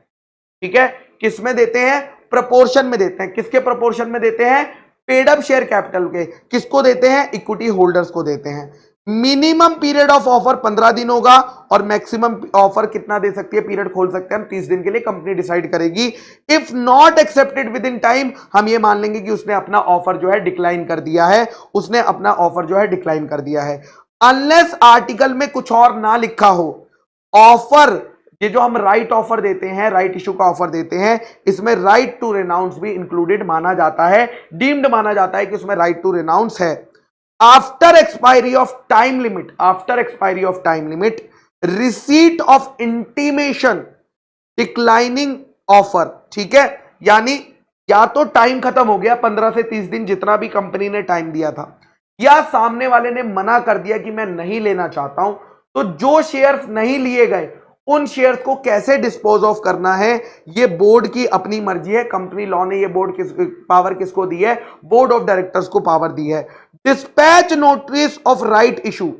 ठीक है। किस में देते हैं, प्रपोर्शन में देते हैं। किसके प्रपोर्शन में देते हैं, पेड अप शेयर कैपिटल के। किसको देते हैं, इक्विटी होल्डर्स को देते हैं। मिनिमम पीरियड ऑफ ऑफर 15 दिन होगा, और मैक्सिमम ऑफर कितना दे सकती है, पीरियड खोल सकते हैं हम 30 दिन के लिए, कंपनी डिसाइड करेगी। If not accepted with in time, हम ये मान लेंगे कि उसने अपना ऑफर जो है डिक्लाइन कर दिया है, उसने अपना ऑफर जो है डिक्लाइन कर दिया है। अनलेस आर्टिकल में कुछ और ना लिखा हो, ऑफर ये जो हम राइट ऑफर देते हैं, राइट इशू का ऑफर देते हैं, इसमें राइट टू रिनाउंस भी इंक्लूडेड माना जाता है, डीम्ड माना जाता है कि उसमें राइट टू रिनाउंस है। After expiry of time limit, after expiry of time limit, receipt of intimation declining offer, ठीक है। यानी या तो टाइम खत्म हो गया 15 से 30 दिन जितना भी कंपनी ने टाइम दिया था, या सामने वाले ने मना कर दिया कि मैं नहीं लेना चाहता हूं, तो जो शेयर्स नहीं लिए गए उन शेयर्स को कैसे डिस्पोज ऑफ करना है, ये बोर्ड की अपनी मर्जी है। कंपनी लॉ ने ये पावर किसको दी है, बोर्ड ऑफ डायरेक्टर्स को पावर दी है। Dispatch notice of right issue,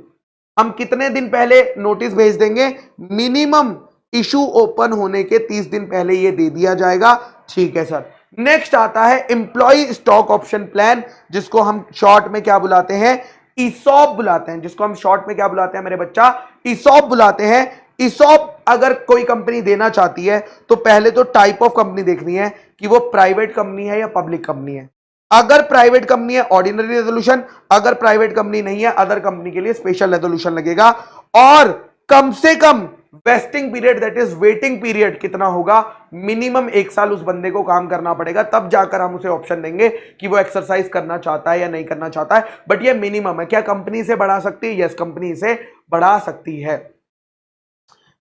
हम कितने दिन पहले नोटिस भेज देंगे, मिनिमम इशू ओपन होने के 30 दिन पहले ये दे दिया जाएगा, ठीक है सर। नेक्स्ट आता है एम्प्लॉय स्टॉक ऑप्शन प्लान, जिसको हम शॉर्ट में क्या बुलाते हैं, ईसॉप बुलाते हैं। जिसको हम शॉर्ट में क्या बुलाते हैं मेरे बच्चा, ईसॉप बुलाते हैं। ईसॉप अगर कोई कंपनी देना चाहती है तो पहले तो टाइप ऑफ कंपनी देखनी है कि वो प्राइवेट कंपनी है या पब्लिक कंपनी है। अगर प्राइवेट कंपनी है ऑर्डिनरी रेजोल्यूशन, अगर प्राइवेट कंपनी नहीं है अदर कंपनी के लिए स्पेशल रेजोल्यूशन लगेगा। और कम से कम vesting period, that is waiting period कितना होगा, मिनिमम 1 साल उस बंदे को काम करना पड़ेगा, तब जाकर हम उसे ऑप्शन देंगे कि वो एक्सरसाइज करना चाहता है या नहीं करना चाहता है। बट ये मिनिमम है। क्या कंपनी इसे बढ़ा सकती है, यस कंपनी इसे बढ़ा सकती है।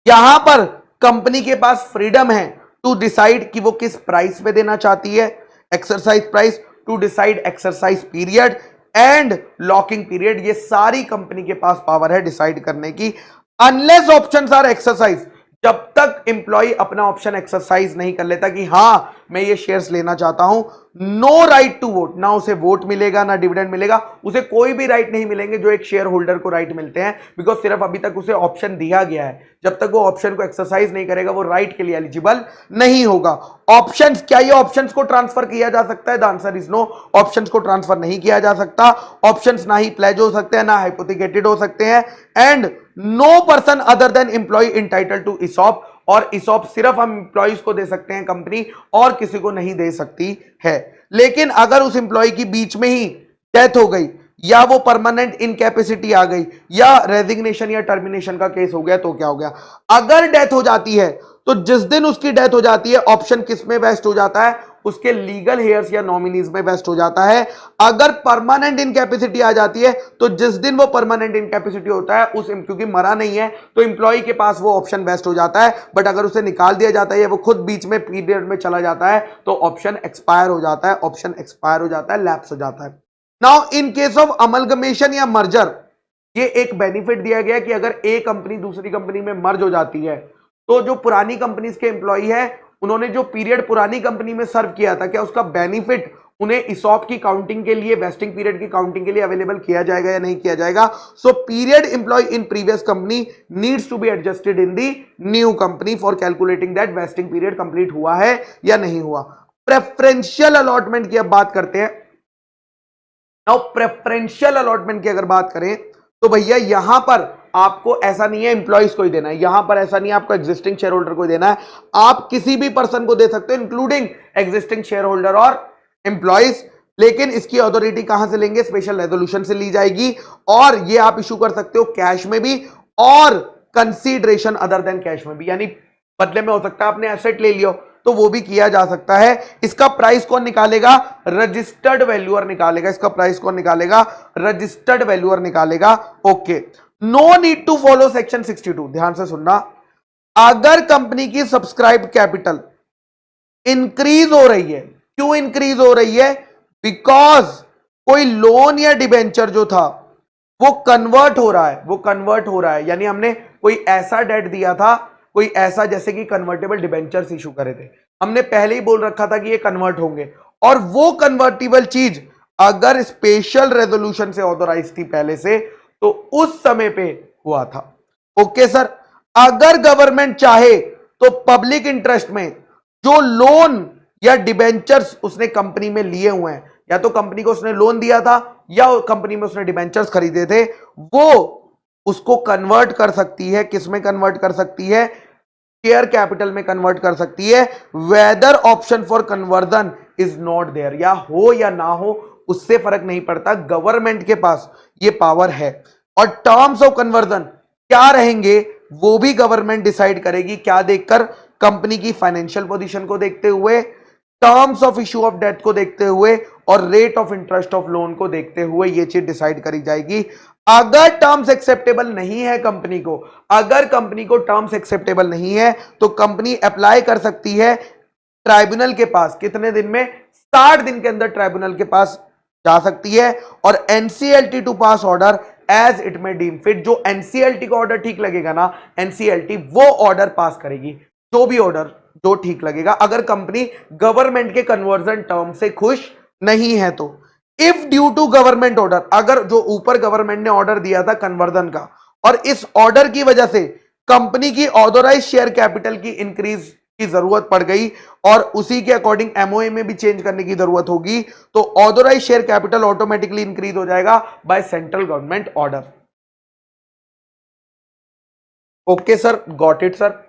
यहां पर कंपनी के पास फ्रीडम है टू डिसाइड कि वो किस प्राइस पे देना चाहती है, exercise price, to decide exercise period and locking period. ये सारी कंपनी के पास पावर है डिसाइड करने की। अनलेस ऑप्शंस आर एक्सरसाइज, जब तक एम्प्लॉय अपना ऑप्शन एक्सरसाइज नहीं कर लेता कि हां मैं ये शेयर्स लेना चाहता हूं, नो राइट टू वोट, ना उसे वोट मिलेगा ना डिविडेंड मिलेगा, उसे कोई भी राइट नहीं मिलेंगे जो एक शेयर होल्डर को राइट मिलते हैं, बिकॉज सिर्फ अभी तक उसे ऑप्शन दिया गया है। जब तक वो ऑप्शन को एक्सरसाइज नहीं करेगा वो राइट के लिए एलिजिबल नहीं होगा। ऑप्शंस, क्या ये ऑप्शंस को ट्रांसफर किया जा सकता है, the answer is no. Options को ट्रांसफर नहीं किया जा सकता। ऑप्शंस ना ही प्लेज हो सकते हैं ना हाइपोथिकेटेड हो सकते हैं, and no person other than employ entitle to ESOP, और इसॉप सिर्फ हम एम्प्लॉयज को दे सकते हैं कंपनी, और किसी को नहीं दे सकती है। लेकिन अगर उस एम्प्लॉय की बीच में ही डेथ हो गई, या वो परमानेंट इनकैपेसिटी आ गई, या रेजिग्नेशन या टर्मिनेशन का केस हो गया, तो क्या हो गया? अगर डेथ हो जाती है तो जिस दिन उसकी डेथ हो जाती है, ऑप्शन किस में वेस्ट हो जाता है? उसके लीगल हेयर्स या नॉमिनीज में वेस्ट हो जाता है। अगर परमानेंट इनकैपेसिटी आ जाती है तो जिस दिन वो परमानेंट इनकैपेसिटी होता है, उस क्योंकि मरा नहीं है तो एम्प्लॉय के पास वो ऑप्शन वेस्ट हो जाता है। बट अगर उसे निकाल दिया जाता है या वो खुद बीच में पीरियड में चला जाता है तो ऑप्शन एक्सपायर हो जाता है, ऑप्शन एक्सपायर हो जाता है, लैप्स हो जाता है। Now in case of amalgamation या मर्जर, ये एक बेनिफिट दिया गया कि अगर एक कंपनी दूसरी कंपनी में मर्ज हो जाती है तो जो पुरानी कंपनीज के एम्प्लॉय है, उन्होंने जो पीरियड पुरानी कंपनी में सर्व किया था, क्या उसका बेनिफिट उन्हें इसॉप की काउंटिंग के लिए, वेस्टिंग पीरियड की काउंटिंग के लिए अवेलेबल किया जाएगा या नहीं किया जाएगा? So period employ in previous company needs to be adjusted in the new company for calculating that vesting period complete हुआ है या नहीं हुआ। प्रेफरेंशियल अलॉटमेंट की अब बात करते हैं। नाउ प्रेफरेंशियल अलॉटमेंट की अगर बात करें तो भैया यहां पर आपको ऐसा नहीं है एम्प्लॉइज को ही देना है, यहां पर ऐसा नहीं है आपको एग्जिस्टिंग शेयर होल्डर को देना है, आप किसी भी पर्सन को दे सकते हो इंक्लूडिंग एग्जिस्टिंग शेयर होल्डर और एम्प्लॉइज। लेकिन इसकी अथॉरिटी कहां से लेंगे? स्पेशल रेजोल्यूशन से ली जाएगी, और ये आप इशू कर सकते हो कैश में भी और कंसीडरेशन अदर देन कैश में भी, यानी बदले में हो सकता है आपने एसेट ले लियो तो वो भी किया जा सकता है। इसका प्राइस कौन निकालेगा? रजिस्टर्ड वैल्यूअर निकालेगा। इसका प्राइस कौन निकालेगा? रजिस्टर्ड वैल्यूअर निकालेगा। Okay, no need to follow section 62। ध्यान से सुनना, अगर कंपनी की सब्सक्राइब कैपिटल इंक्रीज हो रही है, क्यों इंक्रीज हो रही है? बिकॉज कोई लोन या डिबेंचर जो था वो कन्वर्ट हो रहा है, वो कन्वर्ट हो रहा है, यानी हमने कोई ऐसा डेट दिया था, कोई ऐसा जैसे कि कन्वर्टेबल डिबेंचर्स इशू करे थे, हमने पहले ही बोल रखा था कि ये कन्वर्ट होंगे, और वो कन्वर्टेबल चीज अगर स्पेशल रेजोल्यूशन से ऑथोराइज थी पहले से तो उस समय पे हुआ था। ओके सर, अगर गवर्नमेंट चाहे तो पब्लिक इंटरेस्ट में जो लोन या डिबेंचर्स उसने कंपनी में लिए हुए हैं, या तो कंपनी को उसने लोन दिया था या कंपनी में उसने डिबेंचर्स खरीदे थे, वो उसको कन्वर्ट कर सकती है। किस में कन्वर्ट कर सकती है? शेयर कैपिटल में कन्वर्ट कर सकती है। Whether option for conversion is not there, या हो या ना हो उससे फर्क नहीं पड़ता, गवर्नमेंट के पास ये पावर है। और टर्म्स ऑफ कन्वर्जन क्या रहेंगे वो भी गवर्नमेंट डिसाइड करेगी। क्या देखकर? कंपनी की फाइनेंशियल पोजीशन को देखते हुए, terms of issue of debt को देखते हुए, और rate of interest of loan को देखते हुए ये चीज डिसाइड करी जाएगी। अगर टर्म्स एक्सेप्टेबल नहीं है कंपनी को, अगर कंपनी को टर्म्स एक्सेप्टेबल नहीं है तो कंपनी अप्लाई कर सकती है ट्राइब्यूनल के पास। कितने दिन में? 60 दिन के अंदर ट्राइब्यूनल के पास जा सकती है, और NCLT to pass order as it may deem fit. जो एनसीएलटी का ऑर्डर ठीक लगेगा ना, एनसीएलटी वो ऑर्डर पास करेगी, जो भी ऑर्डर जो ठीक लगेगा, अगर कंपनी गवर्नमेंट के कन्वर्जन टर्म से खुश नहीं है तो। If due to government order, अगर जो ऊपर गवर्नमेंट ने ऑर्डर दिया था कन्वर्जन का, और इस ऑर्डर की वजह से कंपनी की ऑथोराइज शेयर कैपिटल की इंक्रीज की जरूरत पड़ गई और उसी के अकॉर्डिंग एमओए में भी चेंज करने की जरूरत होगी, तो authorise share capital automatically increase हो जाएगा by central government order. Okay sir, got it sir.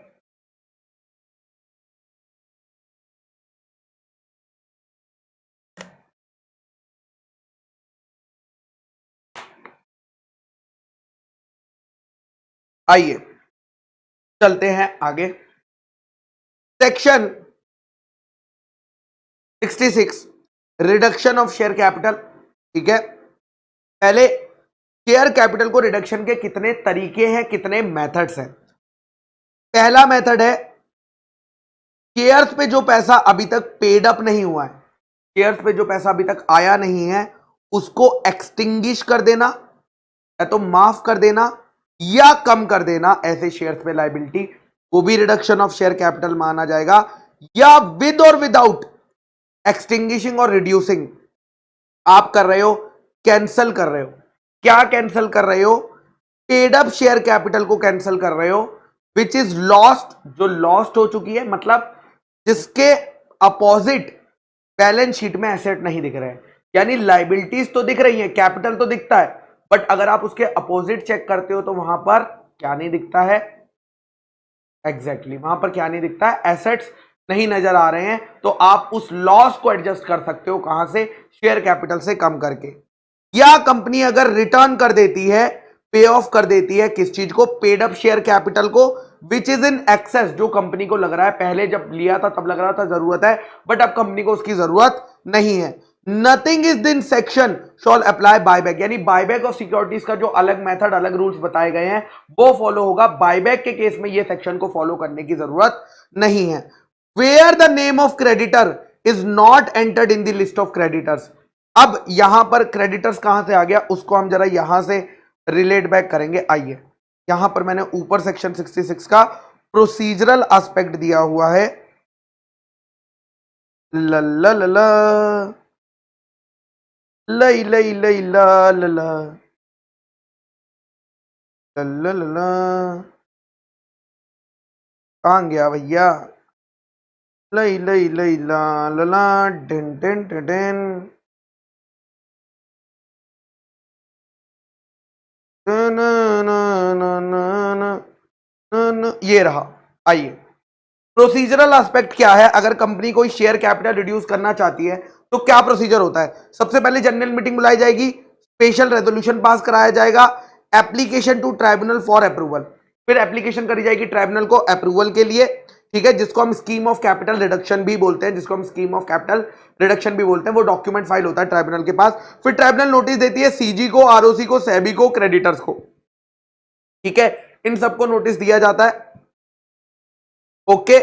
आइए चलते हैं आगे। Section 66 reduction of share capital. ठीक है, पहले शेयर कैपिटल को रिडक्शन के कितने तरीके हैं, कितने मेथड्स हैं। पहला मेथड है शेयर्स पे जो पैसा अभी तक पेड अप नहीं हुआ है, शेयर्स पे जो पैसा अभी तक आया नहीं है उसको एक्सटिंग्विश कर देना, या तो माफ कर देना या कम कर देना ऐसे शेयर्स पे लायबिलिटी, वो भी रिडक्शन ऑफ शेयर कैपिटल माना जाएगा। या विद और विदाउट एक्सटिंग्विशिंग और रिड्यूसिंग आप कर रहे हो, कैंसल कर रहे हो। क्या कैंसल कर रहे हो? पेड अप शेयर कैपिटल को कैंसल कर रहे हो, विच इज लॉस्ट, जो लॉस्ट हो चुकी है, मतलब जिसके अपोजिट बैलेंस शीट में एसेट नहीं दिख रहे हैं, यानी लाइबिलिटीज तो दिख रही है, कैपिटल तो दिखता है, बट अगर आप उसके अपोजिट चेक करते हो तो वहां पर क्या नहीं दिखता है, एग्जैक्टली वहां पर क्या नहीं दिखता है, एसेट्स नहीं नजर आ रहे हैं, तो आप उस लॉस को एडजस्ट कर सकते हो कहां से, शेयर कैपिटल से कम करके। या कंपनी अगर रिटर्न कर देती है, पे ऑफ कर देती है किस चीज को, पेड अप शेयर कैपिटल को, विच इज इन एक्सेस, जो कंपनी को लग रहा है, पहले जब लिया था तब लग रहा था जरूरत है, बट अब कंपनी को उसकी जरूरत नहीं है। नथिंग इज दिन सेक्शन शॉल अप्लाई बायबैक, यानी बायबैक ऑफ सिक्योरिटीज का जो अलग मेथड, अलग रूल्स बताए गए हैं वो फॉलो होगा, बायबैक के केस में ये सेक्शन को फॉलो करने की जरूरत नहीं है। Where the name of creditor is not entered in the list of creditors, अब यहां पर क्रेडिटर्स कहां से आ गया, उसको हम जरा यहां से रिलेट बैक करेंगे। आइए, यहां पर मैंने ऊपर सेक्शन 66 का प्रोसीजरल एस्पेक्ट दिया हुआ है, ल ल ल ल लई लई लई ला ला ला ला ला ला, कहां गया भैया, लई लई लई ला ला ला, डिन डिन डिन डिन, ना ना ना ना ना ना, ये रहा। आइए, प्रोसीजरल एस्पेक्ट क्या है, अगर कंपनी कोई शेयर कैपिटल रिड्यूस करना चाहती है तो क्या प्रोसीजर होता है, सबसे पहले जनरल मीटिंग बुलाई जाएगी, स्पेशल रेजोल्यूशन पास कराया जाएगा, application to tribunal for approval, फिर एप्लीकेशन करी जाएगी ट्राइब्यूनल को अप्रूवल के लिए, ठीक है, जिसको हम स्कीम ऑफ कैपिटल रिडक्शन भी बोलते हैं, जिसको हम स्कीम ऑफ कैपिटल रिडक्शन भी बोलते हैं, वो डॉक्यूमेंट फाइल होता है ट्राइब्यूनल के पास, फिर ट्राइब्यूनल नोटिस देती है सीजी को, आरओसी को, सेबी को, क्रेडिटर्स को, ठीक है, इन सबको नोटिस दिया जाता है। ओके,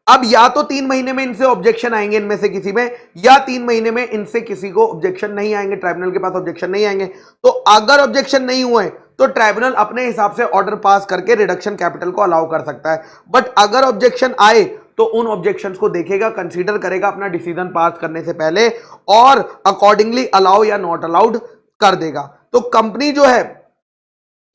अब या तो 3 महीने में इनसे ऑब्जेक्शन आएंगे, इनमें से किसी में, या 3 महीने में इनसे किसी को ऑब्जेक्शन नहीं आएंगे, ट्राइब्यूनल के पास ऑब्जेक्शन नहीं आएंगे। तो अगर ऑब्जेक्शन नहीं हुए तो ट्राइब्यूनल अपने हिसाब से ऑर्डर पास करके रिडक्शन कैपिटल को अलाउ कर सकता है, बट अगर ऑब्जेक्शन आए तो उन ऑब्जेक्शंस को देखेगा, कंसीडर करेगा अपना डिसीजन पास करने से पहले, और अकॉर्डिंगली अलाउ या नॉट अलाउड कर देगा। तो कंपनी जो है,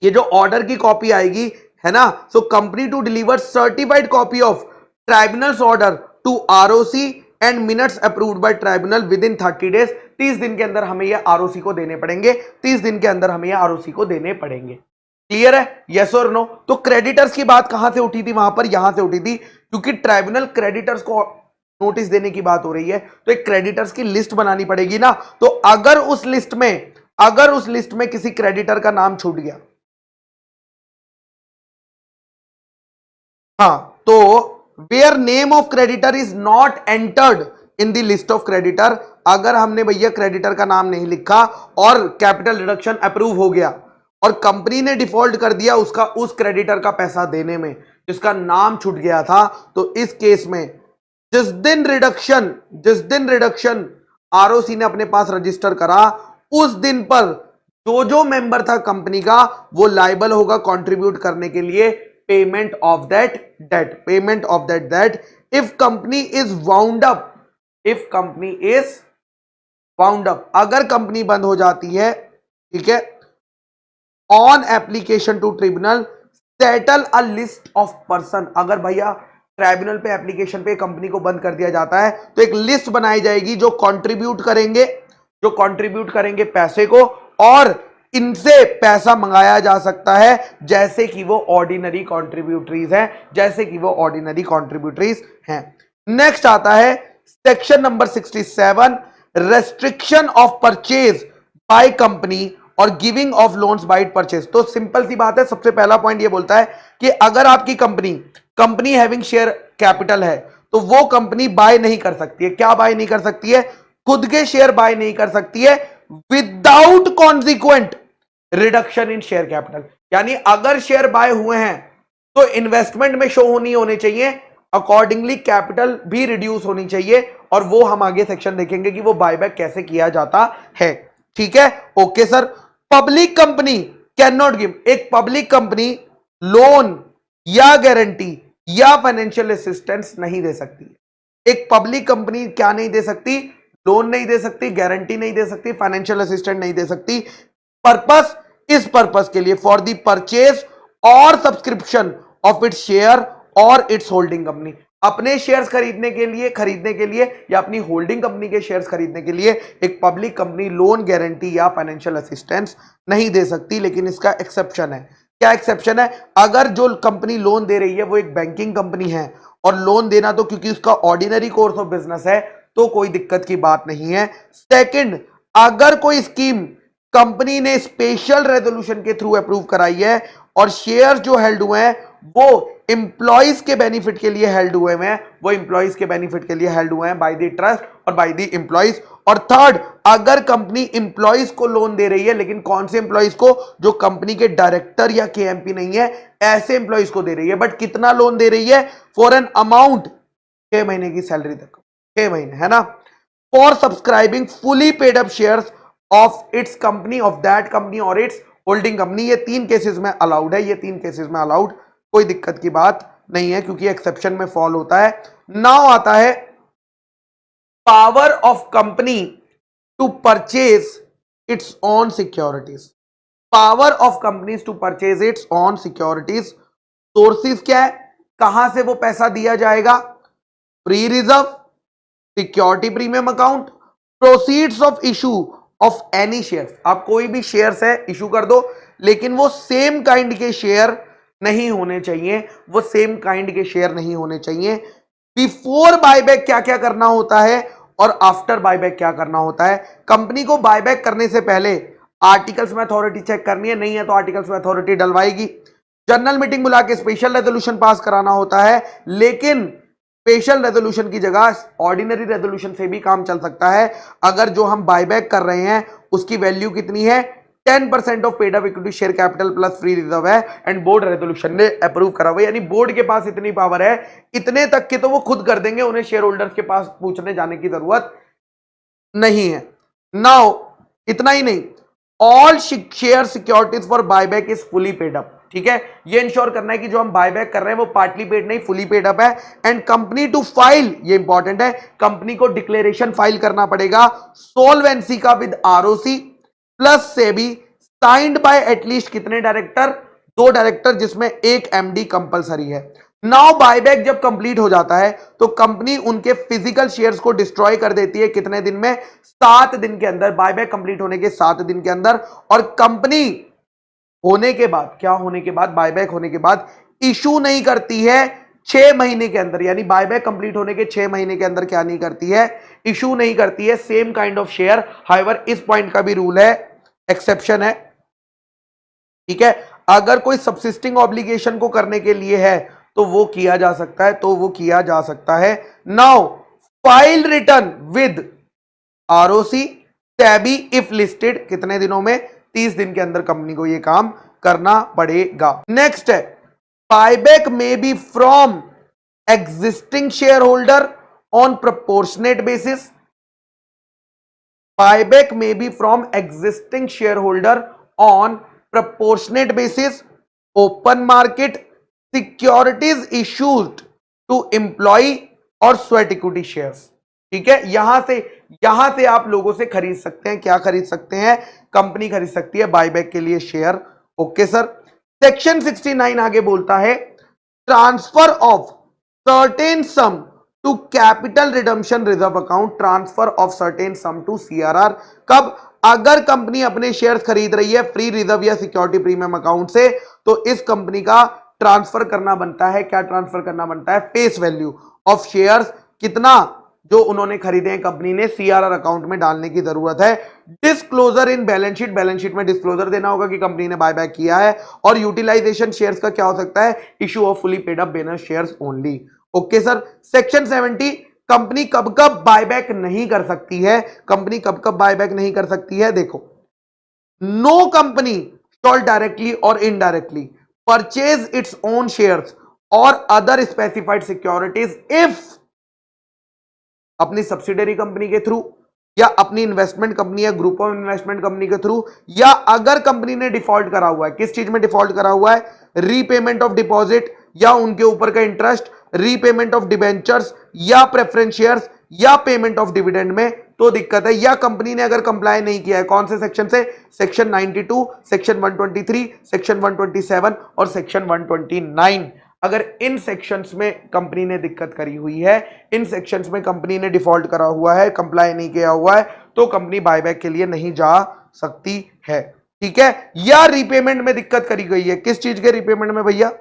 ये जो ऑर्डर की कॉपी आएगी, है ना, so company to deliver certified copy of tribunal's order to ROC and minutes approved by tribunal within 30 days, 30 दिन के अंदर हमें ये आरओसी को देने पड़ेंगे, 30 दिन के अंदर हमें ये आरओसी को देने पड़ेंगे। क्लियर है, यस और नो। तो क्रेडिटर्स की बात कहां से उठी थी, वहां पर यहां से उठी थी, क्योंकि ट्राइब्यूनल क्रेडिटर्स को नोटिस देने की बात हो रही है, तो एक क्रेडिटर्स की लिस्ट बनानी पड़ेगी ना, तो अगर उस लिस्ट में किसी क्रेडिटर का नाम छूट गया, हाँ, तो where name of creditor is not entered in the list of creditor, अगर हमने भैया क्रेडिटर का नाम नहीं लिखा और कैपिटल रिडक्शन अप्रूव हो गया और कंपनी ने डिफॉल्ट कर दिया उसका, उस क्रेडिटर का पैसा देने में, जिसका नाम छूट गया था, तो इस केस में जिस दिन रिडक्शन आरओसी ने अपने पास रजिस्टर करा, उस दिन पर जो मेंबर था कंपनी का, वो लायबल होगा कंट्रीब्यूट करने के लिए payment of that debt, if company is wound up, अगर कंपनी बंद हो जाती है, ठीक है, on application to tribunal settle a list of person, अगर भैया ट्राइब्यूनल पे एप्लीकेशन पे कंपनी को बंद कर दिया जाता है, तो एक लिस्ट बनाई जाएगी जो कंट्रीब्यूट करेंगे पैसे को, और इनसे पैसा मंगाया जा सकता है जैसे कि वो ऑर्डिनरी कॉन्ट्रीब्यूटरीज हैं। नेक्स्ट आता है section number 67, restriction of purchase by company और giving of loans by purchase. तो सिंपल सी बात है, सबसे पहला पॉइंट ये बोलता है कि अगर आपकी कंपनी हैविंग शेयर कैपिटल है, तो वो कंपनी बाय नहीं कर सकती है, क्या बाय नहीं कर सकती है, खुद के शेयर बाय नहीं कर सकती है without consequent reduction in share capital, यानी अगर शेयर बाय हुए हैं तो इन्वेस्टमेंट में शो होने चाहिए, अकॉर्डिंगली कैपिटल भी रिड्यूस होनी चाहिए, और वो हम आगे सेक्शन देखेंगे कि वो बायबैक कैसे किया जाता है। ठीक है, okay sir. Public company can not give, एक पब्लिक कंपनी लोन या गारंटी या फाइनेंशियल असिस्टेंस नहीं दे सकती। एक पब्लिक कंपनी क्या नहीं दे सकती, लोन नहीं दे सकती, गारंटी नहीं दे सकती, फाइनेंशियल असिस्टेंट नहीं दे सकती। पर्पस, इस पर्पस के लिए, फॉर द परचेज और सब्सक्रिप्शन ऑफ इट्स शेयर और इट्स होल्डिंग कंपनी, अपने शेयर्स खरीदने के लिए या अपनी होल्डिंग कंपनी के शेयर्स खरीदने के लिए एक पब्लिक कंपनी लोन, गारंटी या फाइनेंशियल असिस्टेंस नहीं दे सकती। लेकिन इसका एक्सेप्शन है, क्या एक्सेप्शन है? अगर जो कंपनी लोन दे रही है वो एक बैंकिंग कंपनी है और लोन देना तो क्योंकि उसका ऑर्डिनरी कोर्स ऑफ बिजनेस है तो कोई दिक्कत की बात नहीं है। सेकंड, अगर कोई स्कीम कंपनी ने स्पेशल रेजोल्यूशन के थ्रू अप्रूव कराई है और शेयर जो हेल्ड हुए हैं वो इंप्लॉइज के बेनिफिट के लिए हेल्ड हुए हैं, वो इंप्लॉइज के बेनिफिट के लिए हेल्ड हुए हैं बाय द ट्रस्ट और बाय द इंप्लॉइज। और थर्ड, अगर कंपनी इंप्लॉइज को लोन दे रही है, लेकिन कौन से इंप्लॉइज को? जो कंपनी के डायरेक्टर या केएमपी नहीं है, ऐसे इंप्लॉइज को दे रही है। बट कितना लोन दे रही है? फॉर एन अमाउंट 6 महीने की सैलरी तक, 6 महीने, है ना। For subscribing fully paid up shares of its company, of that company और इट्स होल्डिंग कंपनी। ये 3 केसेस में अलाउड है, ये 3 केसेस में अलाउड, कोई दिक्कत की बात नहीं है क्योंकि एक्सेप्शन में फॉल होता है। नाउ आता है power of company to purchase its own securities. Power of companies to purchase its own securities. Sources क्या है, कहां से वो पैसा दिया जाएगा? Free reserve, security premium account, proceeds of issue of any share. आप कोई भी शेयर्स है इशू कर दो, लेकिन वो सेम काइंड के शेयर नहीं होने चाहिए, वो सेम काइंड के शेयर नहीं होने चाहिए। बिफोर बायबैक क्या क्या करना होता है और आफ्टर बायबैक क्या करना होता है? कंपनी को बायबैक करने से पहले आर्टिकल्स में अथॉरिटी चेक करनी है, नहीं है तो आर्टिकल्स में अथॉरिटी डलवाएगी। जनरल मीटिंग बुला के स्पेशल रेजोल्यूशन पास कराना होता है, लेकिन स्पेशल रेजोल्यूशन की जगह ऑर्डिनरी रेजोल्यूशन से भी काम चल सकता है। अगर जो हम बायबैक कर रहे हैं उसकी वैल्यू कितनी है? 10% of paid up equity share capital plus free reserve है एंड बोर्ड रेजोल्यूशन ने अप्रूव करा हुआ है। यानी बोर्ड के पास इतनी पावर है, इतने तक के तो वो खुद कर देंगे, उन्हें शेयर होल्डर्स के पास पूछने जाने की जरूरत नहीं है। नाउ इतना ही नहीं, all share securities for buyback is fully paid up. ठीक है, ये इंश्योर करना है कि जो हम बायबैक कर रहे हैं वो पार्टली पेड नहीं, फुली पेड अप है। एंड कंपनी टू फाइल, ये इंपॉर्टेंट है, कंपनी को डिक्लेरेशन फाइल करना पड़ेगा सोलवेंसी का with ROC plus SEBI, signed by at least कितने डायरेक्टर? 2 डायरेक्टर, जिसमें एक एमडी कंपलसरी है। नाउ बायबैक जब कंप्लीट हो जाता है तो कंपनी उनके फिजिकल शेयर्स को डिस्ट्रॉय कर देती है। कितने दिन में? 7 दिन के अंदर, बायबैक कंप्लीट होने के 7 दिन के अंदर। और कंपनी होने के बाद, क्या होने के बाद? बायबैक होने के बाद इशू नहीं करती है 6 महीने के अंदर, यानी बायबैक कंप्लीट होने के 6 महीने के अंदर क्या नहीं करती है? इशू नहीं करती है same kind of share. However इस पॉइंट का भी रूल है, एक्सेप्शन है। ठीक है, अगर कोई सबसिस्टिंग ऑब्लिगेशन को करने के लिए है तो वो किया जा सकता है, तो वो किया जा सकता है। Now file return with ROC SEBI if listed, कितने दिनों में? 30 दिन के अंदर कंपनी को ये काम करना पड़ेगा। नेक्स्ट है buyback may be from existing share holder on proportionate basis. Buyback may be from existing share holder on proportionate basis, open market, securities issued to employ और स्वेट इक्विटी शेयर्स। ठीक है, यहां से आप लोगों से खरीद सकते हैं। क्या खरीद सकते हैं? कंपनी खरीद सकती है बायबैक के लिए शेयर। Okay sir. सेक्शन 69 आगे बोलता है transfer of certain sum to capital redemption reserve account, transfer of certain sum to CRR. कब? अगर कंपनी अपने शेयर्स खरीद रही है फ्री रिजर्व या सिक्योरिटी प्रीमियम अकाउंट से, तो इस कंपनी का ट्रांसफर करना बनता है। क्या ट्रांसफर करना बनता है? फेस वैल्यू ऑफ शेयर्स, कितना जो उन्होंने खरीदे हैं कंपनी ने, सीआरआर अकाउंट में डालने की जरूरत है। Disclosure in balance sheet, balance sheet में डिस्क्लोजर देना होगा कि कंपनी ने बायबैक किया है। और यूटिलाइजेशन शेयर्स का क्या हो सकता है? Issue of fully paid up bonus shares only. Okay sir. Section 70, company कब कब बायबैक नहीं कर सकती है? कंपनी कब कब बायबैक नहीं कर सकती है? देखो, नो कंपनी शॉल डायरेक्टली और indirectly purchase its own shares और अदर स्पेसिफाइड सिक्योरिटीज इफ अपनी सब्सिडरी कंपनी के थ्रू या अपनी इन्वेस्टमेंट कंपनी या ग्रुप ऑफ इन्वेस्टमेंट कंपनी के थ्रू, या अगर कंपनी ने डिफॉल्ट करा हुआ है। किस चीज में डिफॉल्ट करा हुआ है? रीपेमेंट ऑफ डिपॉजिट या उनके ऊपर का इंटरेस्ट, रीपेमेंट ऑफ डिबेंचर्स या प्रेफरेंस शेयर्स या पेमेंट ऑफ डिविडेंड में, तो दिक्कत है। या कंपनी ने अगर कंप्लाई नहीं किया है, कौन से सेक्शन से? सेक्शन 92, सेक्शन 123, सेक्शन 127 और सेक्शन 129। अगर इन सेक्शंस में कंपनी ने दिक्कत करी हुई है, इन सेक्शंस में कंपनी ने डिफॉल्ट करा हुआ है, कंप्लाई नहीं किया हुआ है, तो कंपनी बायबैक के लिए नहीं जा सकती है। ठीक है, या रीपेमेंट में दिक्कत करी गई है। किस चीज के रीपेमेंट में भैया?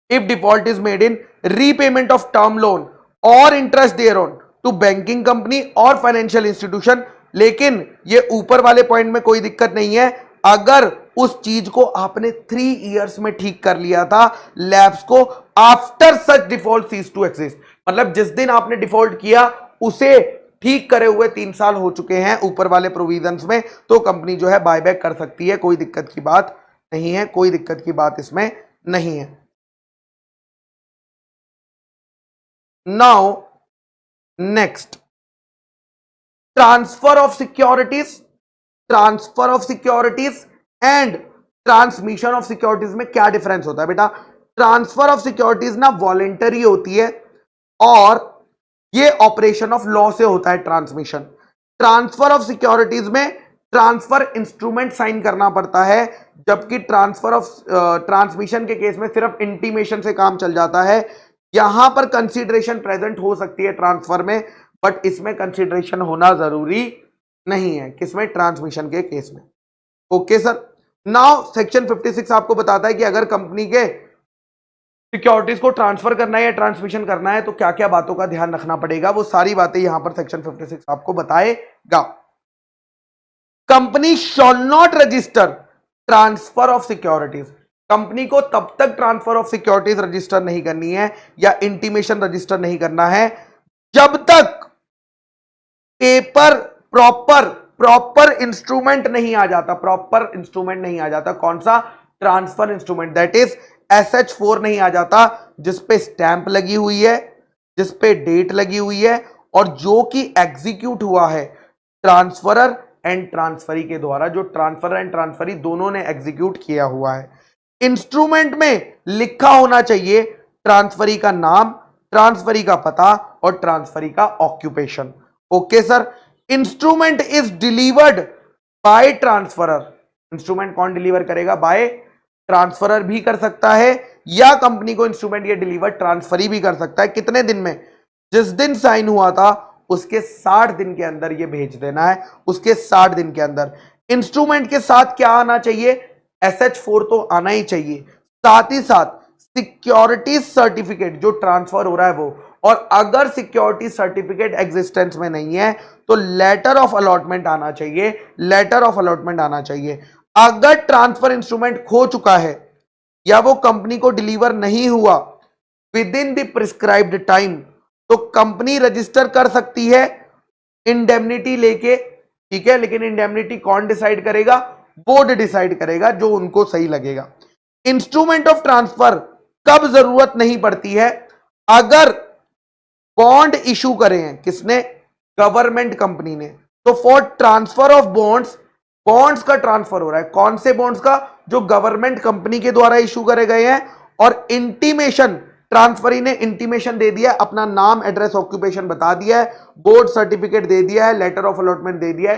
If default is made in repayment of term loan और interest there on to banking company और फाइनेंशियल इंस्टीट्यूशन। लेकिन ये ऊपर वाले पॉइंट में कोई दिक्कत नहीं है, अगर उस चीज को आपने 3 इयर्स में ठीक कर लिया था, लैब्स को, after such default cease to exist, मतलब जिस दिन आपने डिफॉल्ट किया उसे ठीक करे हुए 3 साल हो चुके हैं ऊपर वाले प्रोविजंस में, तो कंपनी जो है बायबैक कर सकती है। कोई दिक्कत की बात नहीं है, कोई दिक्कत की बात इसमें नहीं है। Now next, transfer of securities, transfer of securities and transmission of securities में क्या डिफरेंस होता है बेटा? ट्रांसफर ऑफ सिक्योरिटीज ना वॉलेंटरी होती है और ये ऑपरेशन ऑफ लॉ से होता है ट्रांसमिशन। ट्रांसफर ऑफ सिक्योरिटीज में ट्रांसफर इंस्ट्रूमेंट साइन करना पड़ता है, जबकि ट्रांसफर ऑफ ट्रांसमिशन के केस में सिर्फ इंटीमेशन से काम चल जाता है। यहां पर कंसीडरेशन प्रेजेंट हो सकती है ट्रांसफर में, बट इसमें कंसीडरेशन होना जरूरी नहीं है। किसमें? ट्रांसमिशन के केस में। Okay sir. नाउ सेक्शन 56 आपको बताता है कि अगर कंपनी के सिक्योरिटीज को ट्रांसफर करना है या ट्रांसमिशन करना है तो क्या क्या बातों का ध्यान रखना पड़ेगा, वो सारी बातें यहां पर सेक्शन 56 आपको बताएगा। Company shawl not register transfer of securities, company को तब तक ट्रांसफर ऑफ सिक्योरिटीज रजिस्टर नहीं करनी है या इंटीमेशन रजिस्टर नहीं करना है जब तक पेपर प्रॉपर इंस्ट्रूमेंट नहीं आ जाता। प्रॉपर इंस्ट्रूमेंट नहीं आ जाता। कौन सा? Transfer instrument, that is SH4 नहीं आ जाता, जिसपे स्टैंप लगी हुई है, जिसपे डेट लगी हुई है और जो कि एग्जीक्यूट हुआ है ट्रांसफरर एंड ट्रांसफरी के द्वारा, जो ट्रांसफरर एंड ट्रांसफरी दोनों ने एग्जीक्यूट किया हुआ है। इंस्ट्रूमेंट में लिखा होना चाहिए ट्रांसफरी का नाम, ट्रांसफरी का पता और ट्रांसफरी का occupation. Okay sir. Instrument is delivered by transferor, instrument कौन डिलीवर करेगा? बाय ट्रांसफरर भी कर सकता है या कंपनी को इंस्ट्रूमेंट ये डिलीवर ट्रांसफरी भी कर सकता है। कितने दिन में? जिस दिन साइन हुआ था उसके 60 दिन के अंदर ये भेज देना है, उसके 60 दिन के अंदर। इंस्ट्रूमेंट के साथ क्या आना चाहिए? SH4 तो आना ही चाहिए, साथ ही साथ सिक्योरिटी सर्टिफिकेट जो ट्रांसफर हो रहा है वो, और अगर सिक्योरिटी सर्टिफिकेट एग्जिस्टेंस में नहीं है तो लेटर ऑफ अलॉटमेंट आना चाहिए, लेटर ऑफ अलॉटमेंट आना चाहिए। अगर ट्रांसफर इंस्ट्रूमेंट खो चुका है या वो कंपनी को डिलीवर नहीं हुआ with in the prescribed time, तो कंपनी रजिस्टर कर सकती है इंडेमनिटी लेके, ठीक है, लेकिन इंडेमनिटी कौन डिसाइड करेगा? बोर्ड डिसाइड करेगा, जो उनको सही लगेगा। इंस्ट्रूमेंट ऑफ ट्रांसफर कब जरूरत नहीं पड़ती है? अगर बॉन्ड इशू करे हैं किसने? गवर्नमेंट कंपनी ने। तो for transfer of bonds, bonds का ट्रांसफर हो रहा है, कौन से बॉन्ड्स का? जो गवर्नमेंट कंपनी के द्वारा इशू करे गए हैं। और इंटीमेशन, ट्रांसफरी ने इंटीमेशन दे दिया, अपना नाम, एड्रेस, ऑक्यूपेशन बता दिया है, बोर्ड सर्टिफिकेट दे दिया है, लेटर ऑफ अलॉटमेंट दे दिया है,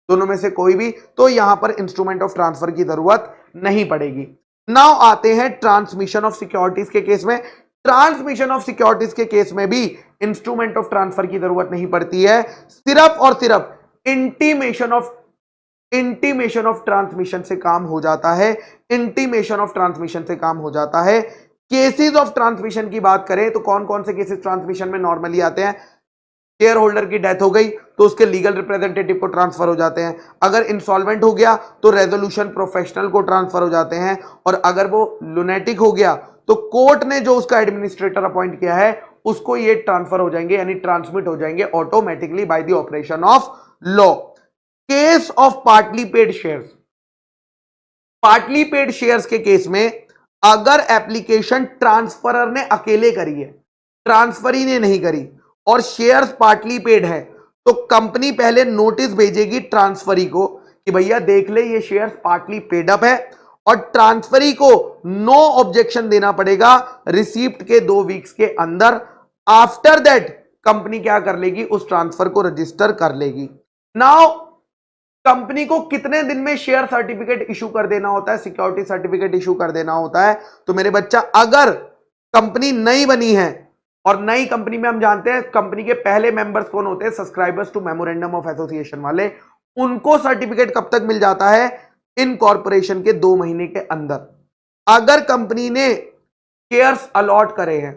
दोनों में से कोई भी, तो यहां पर इंस्ट्रूमेंट ऑफ ट्रांसफर की जरूरत नहीं पड़ेगी। नाउ आते हैं ट्रांसमिशन ऑफ सिक्योरिटीज के केस में। ट्रांसमिशन ऑफ सिक्योरिटीज के केस में भी इंस्ट्रूमेंट ऑफ ट्रांसफर की जरूरत नहीं पड़ती है, सिर्फ और सिर्फ इंटीमेशन ऑफ ट्रांसमिशन से काम हो जाता है, इंटीमेशन ऑफ ट्रांसमिशन से काम हो जाता है। केसेस ऑफ ट्रांसमिशन की बात करें तो कौन कौन से केसेस ट्रांसमिशन में नॉर्मली आते हैं? शेयर होल्डर की डेथ हो गई तो उसके लीगल रिप्रेजेंटेटिव को ट्रांसफर हो जाते हैं, अगर इंसॉल्वेंट हो गया तो रेजोल्यूशन प्रोफेशनल को ट्रांसफर हो जाते हैं, और अगर वो लुनेटिक हो गया तो कोर्ट ने जो उसका एडमिनिस्ट्रेटर अपॉइंट किया है उसको ये ट्रांसफर हो जाएंगे, यानी ट्रांसमिट हो जाएंगे automatically by the operation of law. Case of partly paid shares, partly paid shares के केस में अगर एप्लीकेशन ट्रांसफरर ने अकेले करी है, ट्रांसफरी ने नहीं करी, और शेयर्स पार्टली पेड है, तो कंपनी पहले नोटिस भेजेगी ट्रांसफरी को कि भैया देख ले ये शेयर्स पार्टली पेड अप है, और ट्रांसफरी को नो ऑब्जेक्शन देना पड़ेगा रिसीप्ट के 2 वीक्स के अंदर। आफ्टर दैट कंपनी क्या कर लेगी? उस ट्रांसफर को रजिस्टर कर लेगी। नाउ कंपनी को कितने दिन में शेयर सर्टिफिकेट इशू कर देना होता है, सिक्योरिटी सर्टिफिकेट इशू कर देना होता है? तो मेरे बच्चा, अगर कंपनी नई बनी है, और नई कंपनी में हम जानते हैं कंपनी के पहले मेंबर्स कौन होते हैं? Subscribers to memorandum of association वाले, उनको सर्टिफिकेट कब तक मिल जाता है? इनकॉर्पोरेशन के 2 महीने के अंदर। अगर कंपनी ने शेयर्स अलॉट करे हैं,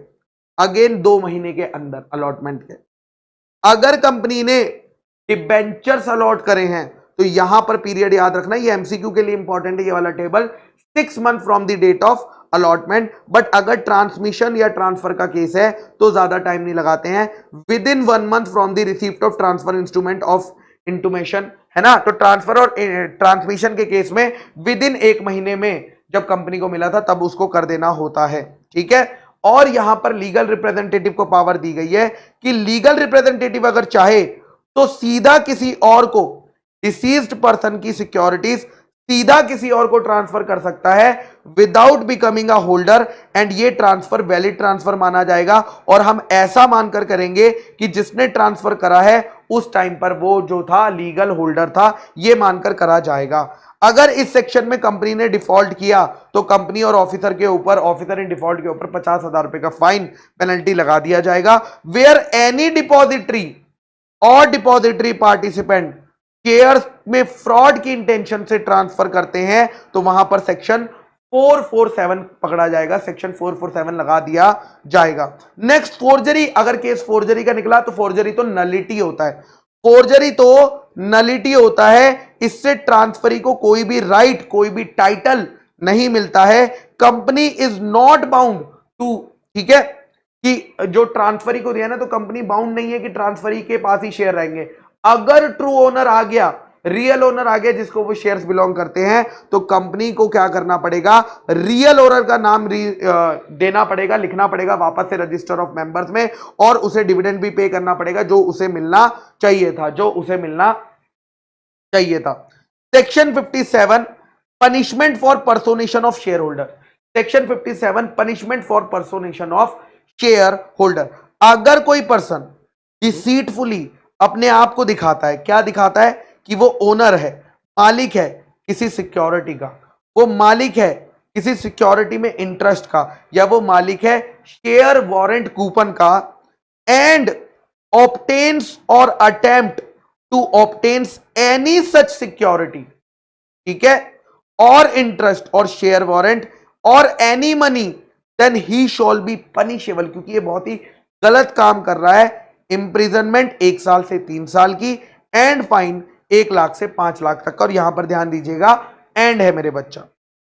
अगेन 2 महीने के अंदर अलॉटमेंट के। अगर कंपनी ने डिबेंचर्स अलॉट करे हैं, तो यहां पर पीरियड याद रखना, ये एमसीक्यू के लिए इंपॉर्टेंट है ये वाला table, 6 month from the date of allotment. But अगर ट्रांसमिशन या ट्रांसफर का केस है तो ज्यादा टाइम नहीं लगाते हैं, within 1 month from the receipt of transfer instrument of intimation, है ना। तो ट्रांसफर और ट्रांसमिशन के केस में विद इन 1 महीने में जब कंपनी को मिला था तब उसको कर देना होता है, ठीक है। और यहां पर लीगल रिप्रेजेंटेटिव को पावर दी गई है कि लीगल रिप्रेजेंटेटिव अगर चाहे तो सीधा किसी और को, डिसीज्ड पर्सन की सिक्योरिटीज सीधा किसी और को ट्रांसफर कर सकता है without becoming a holder, and ये ट्रांसफर वैलिड ट्रांसफर माना जाएगा। और हम ऐसा मानकर करेंगे कि जिसने ट्रांसफर करा है उस टाइम पर वो जो था लीगल होल्डर था, ये मानकर करा जाएगा। अगर इस सेक्शन में कंपनी ने डिफॉल्ट किया तो कंपनी और ऑफिसर के ऊपर, ऑफिसर इन डिफॉल्ट के ऊपर 50,000 रुपए का फाइन पेनल्टी लगा दिया जाएगा। वेयर एनी डिपॉजिटरी और डिपॉजिटरी पार्टिसिपेंट शेयर्स में फ्रॉड की इंटेंशन से ट्रांसफर करते हैं तो वहां पर सेक्शन 447 पकड़ा जाएगा, सेक्शन 447 लगा दिया जाएगा। Next, forgery. अगर केस फोर्जरी का निकला तो फोर्जरी तो नलिटी होता है, फोर्जरी तो नलिटी होता है, इससे ट्रांसफरी को कोई भी राइट, कोई भी टाइटल नहीं मिलता है। Company is not bound to, ठीक है, कि जो ट्रांसफरी को दिया ना तो कंपनी बाउंड नहीं है कि ट्रांसफरी के पास ही शेयर रहेंगे। अगर ट्रू ओनर आ गया, रियल ओनर आ गया जिसको वो शेयर्स बिलोंग करते हैं, तो कंपनी को क्या करना पड़ेगा? रियल ओनर का नाम देना पड़ेगा, लिखना पड़ेगा वापस से रजिस्टर ऑफ मेंबर्स में, और उसे डिविडेंड भी पे करना पड़ेगा जो उसे मिलना चाहिए था, जो उसे मिलना चाहिए था। Section 57, punishment for personation of share holder. Section 57, punishment for personation of share holder. अगर कोई पर्सन डिसीटफुली अपने आप को दिखाता है, क्या दिखाता है? कि वो ओनर है, मालिक है किसी सिक्योरिटी का, वो मालिक है किसी सिक्योरिटी में इंटरेस्ट का, या वो मालिक है शेयर वारंट कूपन का, एंड ऑब्टेन्स और attempt to obtains any such security, ठीक है, और इंटरेस्ट और शेयर वारंट और any money, then he shall be punishable, क्योंकि ये बहुत ही गलत काम कर रहा है, इंप्रिजनमेंट 1 साल से 3 साल की, एंड फाइन 1 लाख से 5 लाख तक का। और यहां पर ध्यान दीजिएगा, एंड है मेरे बच्चा।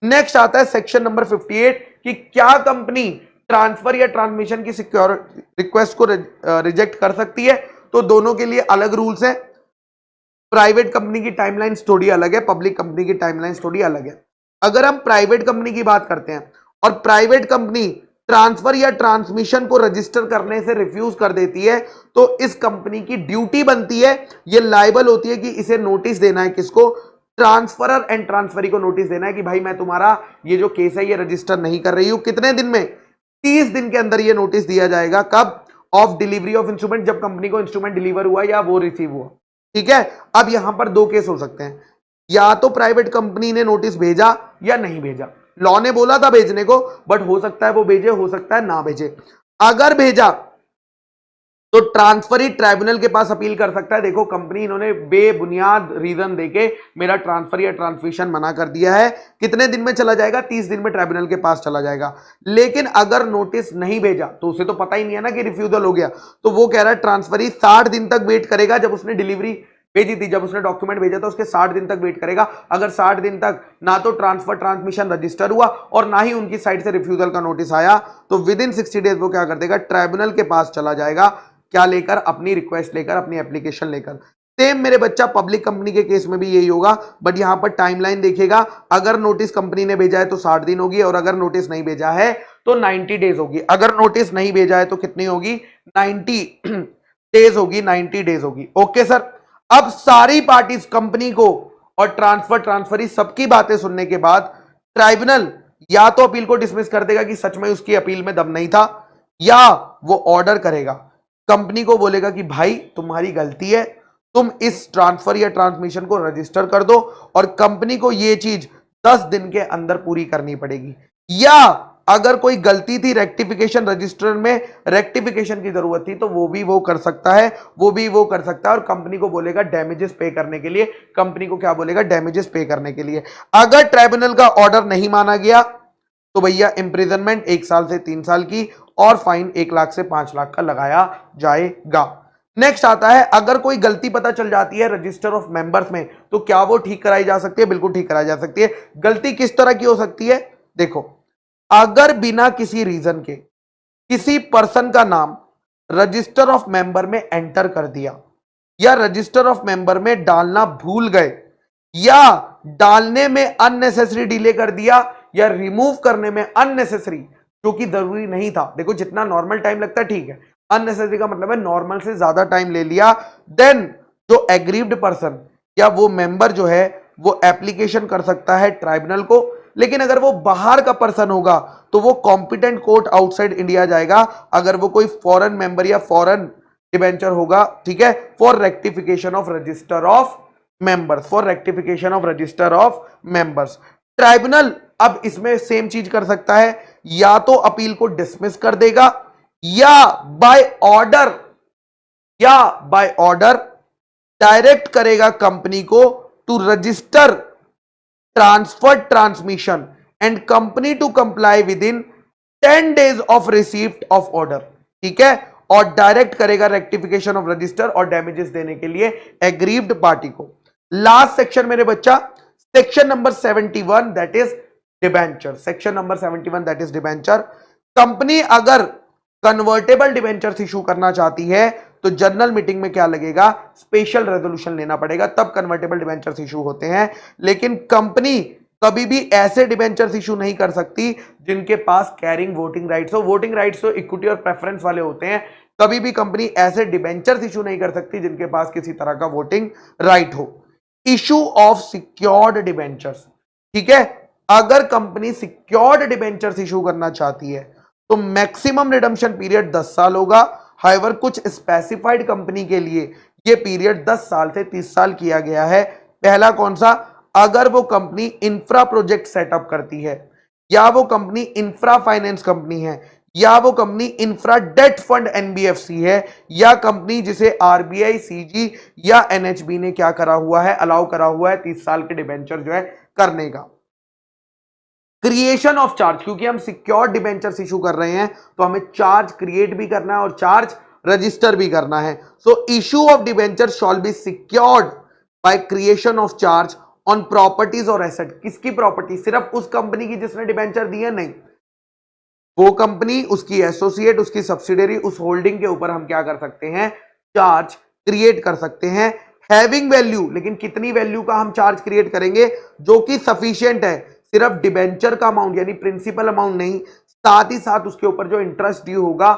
नेक्स्ट आता है सेक्शन नंबर 58 कि क्या कंपनी ट्रांसफर या ट्रांसमिशन की सिक्योरिटी रिक्वेस्ट को रिजेक्ट कर सकती है। तो दोनों के लिए अलग रूल्स है। प्राइवेट कंपनी की टाइमलाइन थोड़ी अलग है, पब्लिक कंपनी की टाइमलाइन थोड़ी अलग है। अगर हम प्राइवेट कंपनी की बात करते हैं और प्राइवेट कंपनी ट्रांसफर या ट्रांसमिशन को रजिस्टर करने से रिफ्यूज कर देती है, तो इस कंपनी की ड्यूटी बनती है, ये लायबल होती है कि इसे नोटिस देना है, किसको? ट्रांसफरर एंड ट्रांसफरी को नोटिस देना है कि भाई मैं तुम्हारा ये जो केस है ये रजिस्टर नहीं कर रही हूं। कितने दिन में? 30 दिन के अंदर ये नोटिस दिया जाएगा। कब? ऑफ डिलीवरी ऑफ इंस्ट्रूमेंट, जब कंपनी को इंस्ट्रूमेंट डिलीवर हुआ या वो रिसीव हुआ, ठीक है। अब यहां पर 2 केस हो सकते हैं, या तो प्राइवेट कंपनी ने नोटिस भेजा या नहीं भेजा। लॉ ने बोला था भेजने को, बट हो सकता है वो भेजे, हो सकता है ना भेजे। अगर भेजा तो ट्रांसफरी ट्राइब्यूनल के पास अपील कर सकता है, देखो कंपनी इन्होंने बेबुनियाद रीजन देके मेरा ट्रांसफर या ट्रांसमिशन मना कर दिया है। कितने दिन में चला जाएगा? 30 दिन में ट्राइब्यूनल के पास चला जाएगा। लेकिन अगर नोटिस नहीं भेजा तो उसे तो पता ही नहीं है ना कि रिफ्यूजल हो गया, तो वो कह रहा है ट्रांसफरी 60 दिन तक वेट करेगा। जब उसने डिलीवरी भेजी थी, जब उसने डॉक्यूमेंट भेजा था, उसके 60 दिन तक वेट करेगा। अगर 60 दिन तक ना तो ट्रांसफर ट्रांसमिशन रजिस्टर हुआ और ना ही उनकी साइड से रिफ्यूजल का नोटिस आया, तो विद इन 60 डेज वो क्या कर देगा? ट्राइब्यूनल के पास चला जाएगा। क्या लेकर? अपनी रिक्वेस्ट लेकर, अपनी एप्लीकेशन लेकर। सेम मेरे बच्चा पब्लिक कंपनी के केस में भी यही होगा, बट यहां पर टाइमलाइन देखिएगा। अगर नोटिस कंपनी ने भेजा है तो 60 दिन होगी, और अगर नोटिस नहीं भेजा है तो 90 डेज होगी। अगर नोटिस नहीं भेजा है तो कितनी होगी? 90 डेज होगी, 90 डेज होगी। Okay sir. अब सारी पार्टीज, कंपनी को और ट्रांसफर ट्रांसफरी सबकी बातें सुनने के बाद ट्राइब्यूनल या तो अपील को डिसमिस कर देगा कि सच में उसकी अपील में दम नहीं था, या वो ऑर्डर करेगा, कंपनी को बोलेगा कि भाई तुम्हारी गलती है, तुम इस ट्रांसफर या ट्रांसमिशन को रजिस्टर कर दो, और कंपनी को यह चीज 10 दिन के अंदर पूरी करनी पड़ेगी। या अगर कोई गलती थी रेक्टिफिकेशन रजिस्टर में, रेक्टिफिकेशन की जरूरत थी, तो वो भी वो कर सकता है, और कंपनी को बोलेगा डैमेजेस पे करने के लिए, कंपनी को क्या बोलेगा, डैमेजेस पे करने के लिए। अगर ट्राइब्यूनल का ऑर्डर नहीं माना गया तो भैया इंप्रिजनमेंट 1 साल से 3 साल की और फाइन 1 लाख से 5 लाख का लगाया जाएगा। नेक्स्ट आता है, अगर कोई गलती पता चल जाती है रजिस्टर ऑफ मेंबर्स में तो क्या वो ठीक कराई जा सकती है? बिल्कुल ठीक कराई जा सकती है। गलती किस तरह की हो सकती है? देखो, अगर बिना किसी रीजन के किसी पर्सन का नाम रजिस्टर ऑफ मेंबर में एंटर कर दिया, या रजिस्टर ऑफ मेंबर में डालना भूल गए, या डालने में अननेसेसरी डिले कर दिया, या रिमूव करने में अननेसेसरी, जो कि जरूरी नहीं था। देखो, जितना नॉर्मल टाइम लगता है ठीक है, अननेसेसरी का मतलब है नॉर्मल से ज्यादा टाइम ले लिया, देन जो एग्रीव्ड पर्सन या वो मेंबर जो है वो एप्लीकेशन कर सकता है ट्राइब्यूनल को। लेकिन अगर वो बाहर का पर्सन होगा तो वो कॉम्पिटेंट कोर्ट आउटसाइड इंडिया जाएगा, अगर वो कोई फॉरेन मेंबर या फॉरेन डिबेंचर होगा, ठीक है, for rectification of register of members, for rectification of register of members. Tribunal अब इसमें सेम चीज कर सकता है, या तो अपील को डिसमिस कर देगा, या बाय ऑर्डर, डायरेक्ट करेगा कंपनी को to register transfer transmission and company to comply within 10 days of receipt of order, ठीक है, और डायरेक्ट करेगा रेक्टिफिकेशन ऑफ रजिस्टर और डैमेजेस देने के लिए एग्रीव्ड पार्टी को। लास्ट सेक्शन मेरे बच्चा, section number 71 that is debenture, section number 71 that is debenture. Company अगर कन्वर्टेबल डिबेंचर्स इशू करना चाहती है तो जनरल मीटिंग में क्या लगेगा, स्पेशल रेजोल्यूशन लेना पड़ेगा, तब कन्वर्टेबल डिबेंचर्स इशू होते हैं। लेकिन कंपनी कभी भी ऐसे डिबेंचर्स इशू नहीं कर सकती जिनके पास कैरिंग वोटिंग राइट्स हो। वोटिंग राइट्स तो इक्विटी और प्रेफरेंस वाले होते हैं, कभी भी कंपनी ऐसे डिबेंचर्स इशू नहीं कर सकती जिनके पास किसी तरह का वोटिंग राइट हो। इशू ऑफ सिक्योर्ड डिबेंचर्स, ठीक है, अगर कंपनी सिक्योर्ड डिबेंचर्स इशू करना चाहती है तो मैक्सिमम रिडम्पशन पीरियड 10 साल होगा। हाइवर कुछ स्पेसिफाइड कंपनी के लिए यह पीरियड 10 साल से 30 साल किया गया है। पहला कौन सा, अगर वो कंपनी इंफ्रा प्रोजेक्ट सेटअप करती है, या वो कंपनी इंफ्रा फाइनेंस कंपनी है, या वो company infra debt fund NBFC है, या कंपनी जिसे आरबीआई, सीजी या एनएचबी ने क्या करा हुआ है, अलाउ करा हुआ है 30 साल के डिबेंचर जो है करने का। क्रिएशन ऑफ चार्ज, क्योंकि हम सिक्योर डिबेंचर्स इशू कर रहे हैं तो हमें चार्ज क्रिएट भी करना है और चार्ज रजिस्टर भी करना है। सो issue of debenture shawl B secured by creation of charge on properties और एसेट। किसकी प्रॉपर्टी, सिर्फ उस कंपनी की जिसने डिबेंचर दिए, नहीं, वो कंपनी, उसकी एसोसिएट, उसकी सब्सिडियरी, उस होल्डिंग के ऊपर हम क्या कर सकते हैं, चार्ज क्रिएट कर सकते हैं। हैविंग वैल्यू, लेकिन कितनी वैल्यू का हम चार्ज क्रिएट करेंगे, जो कि सफिशिएंट है, सिर्फ डिबेंचर का अमाउंट यानी प्रिंसिपल अमाउंट नहीं, साथ ही साथ उसके ऊपर जो इंटरेस्ट ड्यू होगा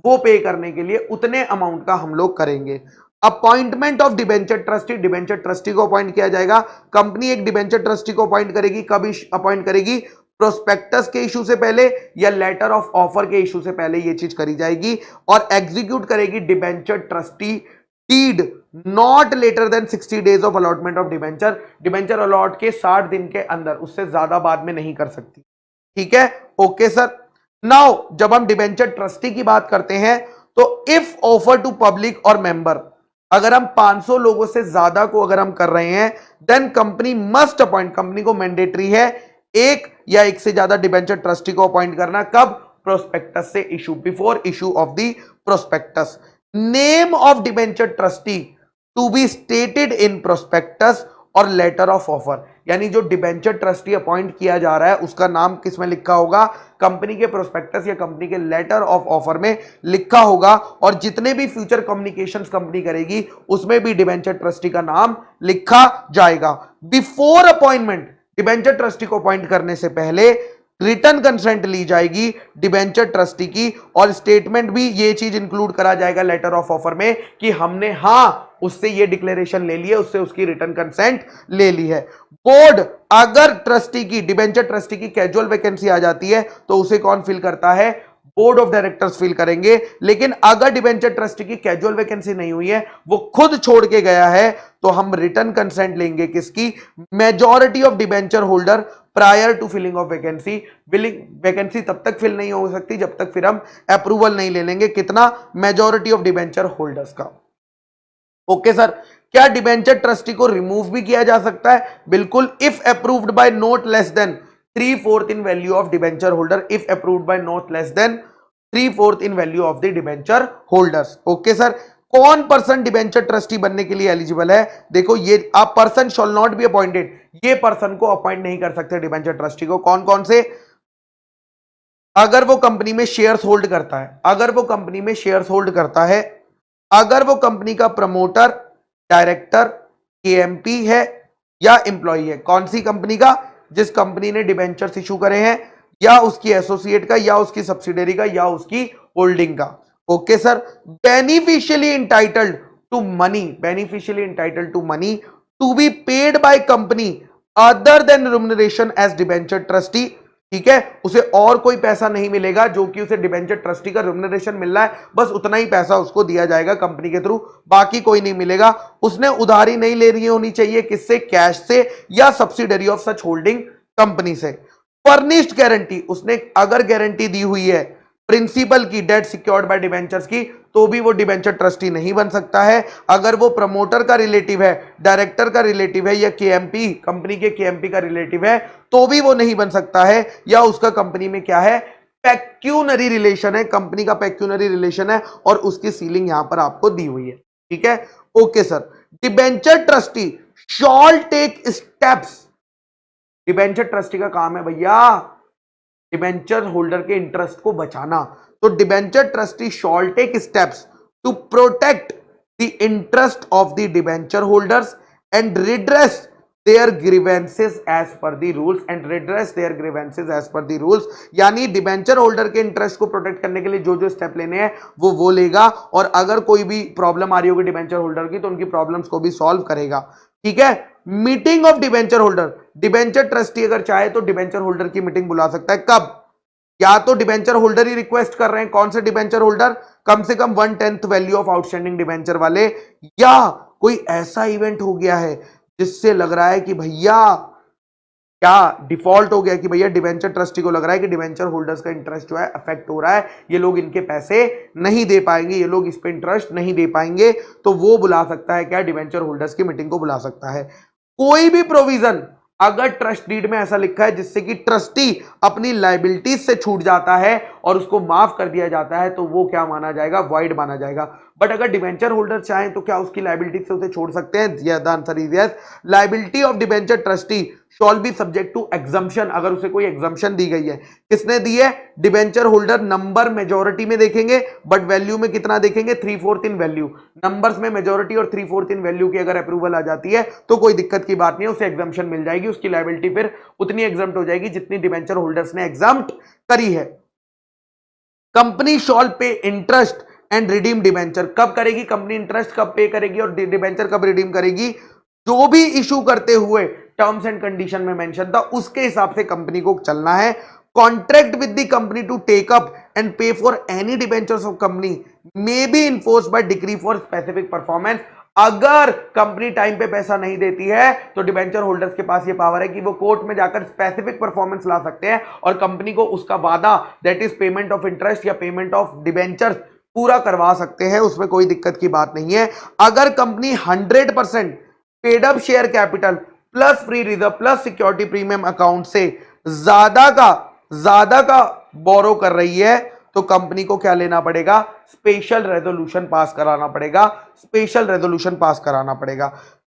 वो पे करने के लिए उतने अमाउंट का हम लोग करेंगे। Appointment of debenture trustee, debenture trustee को अपॉइंट किया जाएगा। कंपनी एक डिबेंचर ट्रस्टी को अपॉइंट करेगी, कभी अपॉइंट करेगी, प्रोस्पेक्टस के इशू से पहले या लेटर ऑफ ऑफर के इशू से पहले ये चीज करी जाएगी, और एग्जीक्यूट करेगी debenture trustee deed not later than 60 days of allotment of debenture. Debenture allot के 60 दिन के अंदर, उससे ज्यादा बाद में नहीं कर सकती, ठीक है, ओके सर। नाउ जब हम डिबेंचर ट्रस्टी की बात करते हैं तो इफ ऑफर टू पब्लिक और मेंबर, अगर हम 500 लोगों से ज्यादा को अगर हम कर रहे हैं, then company must appoint, company को मैंडेटरी है एक या एक से ज्यादा डिबेंचर ट्रस्टी को अपॉइंट करना। कब, प्रोस्पेक्टस से issue, before issue of the prospectus. Name of debenture trustee to be stated in prospectus और लेटर ऑफ ऑफर, यानी जो डिबेंचर ट्रस्टी अपॉइंट किया जा रहा है उसका नाम किसमें लिखा होगा, कंपनी के प्रोस्पेक्टस या कंपनी के लेटर ऑफ ऑफर में लिखा होगा, और जितने भी फ्यूचर कम्युनिकेशंस कंपनी करेगी उसमें भी डिबेंचर ट्रस्टी का नाम लिखा जाएगा। बिफोर अपॉइंटमेंट, डिबेंचर ट्रस्टी को अपॉइंट करने से पहले रिटर्न कंसेंट ली जाएगी डिबेंचर ट्रस्टी की, और स्टेटमेंट भी ये चीज इंक्लूड करा जाएगा लेटर ऑफ ऑफर में कि हमने हां उससे ये डिक्लेरेशन ले ली है, उससे उसकी रिटर्न कंसेंट ले ली है। बोर्ड, अगर ट्रस्टी की, डिबेंचर ट्रस्टी की कैजुअल वैकेंसी आ जाती है तो उसे कौन फिल करता है, बोर्ड ऑफ डायरेक्टर्स फिल करेंगे। लेकिन अगर डिबेंचर ट्रस्टी की कैजुअल वैकेंसी नहीं हुई है, वो खुद छोड़ के गया है, तो हम रिटर्न कंसेंट लेंगे किसकी, majority of debenture holder prior to filling of vacancy. Vacancy तब तक फिल नहीं हो सकती जब तक फिर हम अप्रूवल नहीं ले लेंगे, कितना, मेजॉरिटी ऑफ डिबेंचर होल्डर्स का। ओके सर, क्या डिबेंचर ट्रस्टी को रिमूव भी किया जा सकता है? बिल्कुल, if approved by not less than 3/4 in value of debenture holder, if approved by not less than 3/4 in value of the debenture holders. Okay sir, कौन पर्सन डिबेंचर ट्रस्टी बनने के लिए एलिजिबल है? देखो, ये आप person shawl not be appointed, ये person को अपॉइंट नहीं कर सकते डिबेंचर ट्रस्टी को। कौन कौन से? अगर वो कंपनी में शेयर्स होल्ड करता है, अगर वो कंपनी में शेयर्स होल्ड करता है, अगर वो कंपनी का प्रमोटर, डायरेक्टर, केएमपी है या एम्प्लॉई है। कौन सी कंपनी का? जिस कंपनी ने डिबेंचर्स इशू करे हैं, या उसकी एसोसिएट का, या उसकी सब्सिडियरी का, या उसकी होल्डिंग का। Okay sir, beneficially entitled to money, beneficially entitled to money to be paid by company other than remuneration as debenture trustee. ठीक है, उसे और कोई पैसा नहीं मिलेगा जो कि उसे डिबेंचर ट्रस्टी का रिम्यूनरेशन मिल रहा है, बस उतना ही पैसा उसको दिया जाएगा कंपनी के थ्रू, बाकी कोई नहीं मिलेगा। उसने उधारी नहीं ले रही होनी चाहिए, किससे? कैश से या subsidiary of such holding company से। फर्निश्ड गारंटी, उसने अगर गारंटी दी हुई है प्रिंसिपल की, डेट सिक्योर्ड बाय डिबेंचर्स की, तो भी वो डिबेंचर ट्रस्टी नहीं बन सकता है। अगर वो प्रमोटर का रिलेटिव है, डायरेक्टर का रिलेटिव है, या केएमपी, कंपनी के केएमपी का रिलेटिव है, तो भी वो नहीं बन सकता है। या उसका कंपनी में क्या है? पेक्यूनरी रिलेशन है, कंपनी का पेक्यूनरी रिलेशन है, और उसकी सीलिंग यहां पर आपको दी हुई है। ठीक है, okay sir. Debenture trustee shall take steps, debenture trustee का काम है भैया डिबेंचर होल्डर के इंटरेस्ट को बचाना, तो debenture trustee shall take steps to protect the interest of the debenture holders and redress their grievances as per the rules, and redress their grievances as per the rules. यानी debenture holder के interest को protect करने के लिए जो जो step लेने हैं वो लेगा, और अगर कोई भी प्रॉब्लम आ रही होगी डिबेंचर होल्डर की तो उनकी प्रॉब्लम्स को भी सॉल्व करेगा। ठीक है, meeting of debenture holder, debenture trustee अगर चाहे तो डिबेंचर होल्डर की मीटिंग बुला सकता है। कब? या तो डिबेंचर होल्डर ही रिक्वेस्ट कर रहे हैं, कौन से डिबेंचर होल्डर? कम से कम 1/10 वैल्यू ऑफ आउटस्टैंडिंग डिबेंचर वाले, या कोई ऐसा इवेंट हो गया है जिससे लग रहा है कि भैया क्या डिफॉल्ट हो गया, कि भैया डिबेंचर ट्रस्टी को लग रहा है कि डिबेंचर होल्डर्स का इंटरेस्ट जो है अफेक्ट हो रहा है, ये लोग इनके पैसे नहीं दे पाएंगे, ये लोग इस पे इंटरेस्ट नहीं दे पाएंगे, तो वो बुला सकता है क्या? डिबेंचर होल्डर्स की मीटिंग को बुला सकता है। कोई भी प्रोविजन अगर ट्रस्ट डीड में ऐसा लिखा है जिससे कि ट्रस्टी अपनी लायबिलिटीज से छूट जाता है और उसको माफ कर दिया जाता है, तो वो क्या माना जाएगा? वॉइड माना जाएगा। बट अगर डिबेंचर होल्डर चाहें तो क्या उसकी लायबिलिटी से उसे छोड़ सकते हैं? The answer is yes. Liability of debenture trustee shall be subject to exemption, अगर उसे कोई एग्जम्पशन दी गई है। किसने दी है? Debenture holder. नंबर मेजोरिटी में देखेंगे बट वैल्यू में कितना देखेंगे? 3/4 इन वैल्यू। नंबर्स में मेजोरिटी और 3/4 इन वैल्यू की अगर अप्रूवल आ जाती है तो कोई दिक्कत की बात नहीं है, उसे एग्जम्पशन मिल जाएगी, उसकी लायबिलिटी फिर उतनी एग्जम्प्ट हो जाएगी जितनी डिबेंचर होल्डर्स ने एग्जम्प्ट करी है। कंपनी शॉल पे इंटरेस्ट एंड रिडीम डिबेंचर, कब करेगी कंपनी? इंटरेस्ट कब पे करेगी और डिबेंचर कब रिडीम करेगी? जो भी इशू करते हुए टर्म्स एंड कंडीशन में मेंशन था उसके हिसाब से कंपनी को चलना है। Contract with the company to take up and pay for any debentures of company may be enforced by decree for specific performance. अगर कंपनी टाइम पे पैसा नहीं देती है तो डिबेंचर होल्डर्स के पास ये पावर है कि वो कोर्ट में जाकर स्पेसिफिक परफॉर्मेंस ला सकते हैं और कंपनी को उसका वादा, that is payment of interest या पेमेंट ऑफ डिबेंचर्स, पूरा करवा सकते हैं, उसमें कोई दिक्कत की बात नहीं है। अगर company 100% paid up share capital plus free reserve plus security premium account से ज्यादा का बोरो कर रही है तो कंपनी को क्या लेना पड़ेगा? स्पेशल रेजोल्यूशन पास कराना पड़ेगा, स्पेशल रेजोल्यूशन पास कराना पड़ेगा।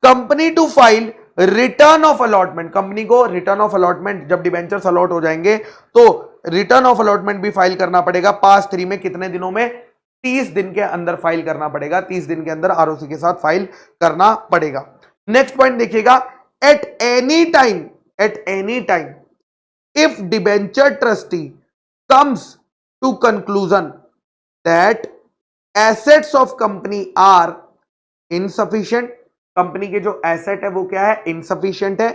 Company to file return of allotment, company को रिटर्न ऑफ अलॉटमेंट, जब डिबेंचर्स अलॉट हो जाएंगे तो रिटर्न ऑफ अलॉटमेंट भी फाइल करना पड़ेगा। पास 3 में कितने दिनों में? 30 दिन के अंदर फाइल करना पड़ेगा, 30 दिन के अंदर आरओसी के साथ फाइल करना पड़ेगा। नेक्स्ट पॉइंट देखिएगा, at any time if debenture trustee comes to conclusion that assets of company are insufficient, company के जो एसेट है वो क्या है? इनसफिशिएंट है,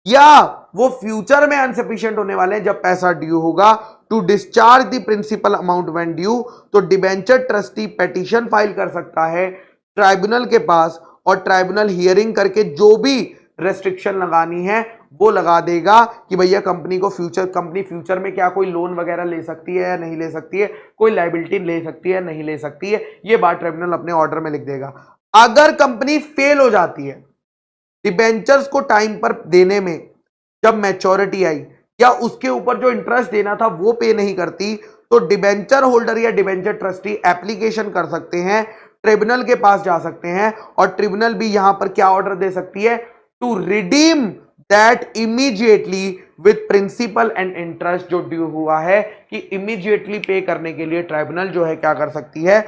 या वो फ्यूचर में अनसफिशिएंट होने वाले हैं जब पैसा ड्यू होगा, to discharge the principal amount when due, तो डिबेंचर ट्रस्टी पेटिशन फाइल कर सकता है ट्राइब्यूनल के पास और ट्राइब्यूनल हियरिंग करके जो भी रेस्ट्रिक्शन लगानी है वो लगा देगा कि भैया कंपनी फ्यूचर में क्या कोई लोन वगैरह ले सकती है या नहीं ले सकती है, कोई लायबिलिटी ले सकती है नहीं ले सकती है, ये बात ट्रिब्यूनल अपने ऑर्डर में लिख देगा। अगर कंपनी फेल हो जाती है डिबेंचर्स को टाइम पर देने में, जब मैच्योरिटी आई या उसके ऊपर जो इंटरेस्ट देना था वो पे नहीं करती, तो डिबेंचर होल्डर या डिबेंचर ट्रस्टी एप्लीकेशन कर सकते हैं, ट्रिब्यूनल के पास जा सकते हैं और ट्रिब्यूनल भी यहां पर क्या ऑर्डर दे सकती है, to redeem that immediately with principal and interest जो ड्यू हुआ है, कि इमीडिएटली पे करने के लिए ट्राइब्यूनल जो है क्या कर सकती है,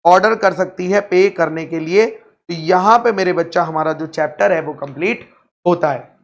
ऑर्डर कर सकती है पे करने के लिए। तो यहां पे मेरे बच्चा हमारा जो चैप्टर है वो कंप्लीट होता है।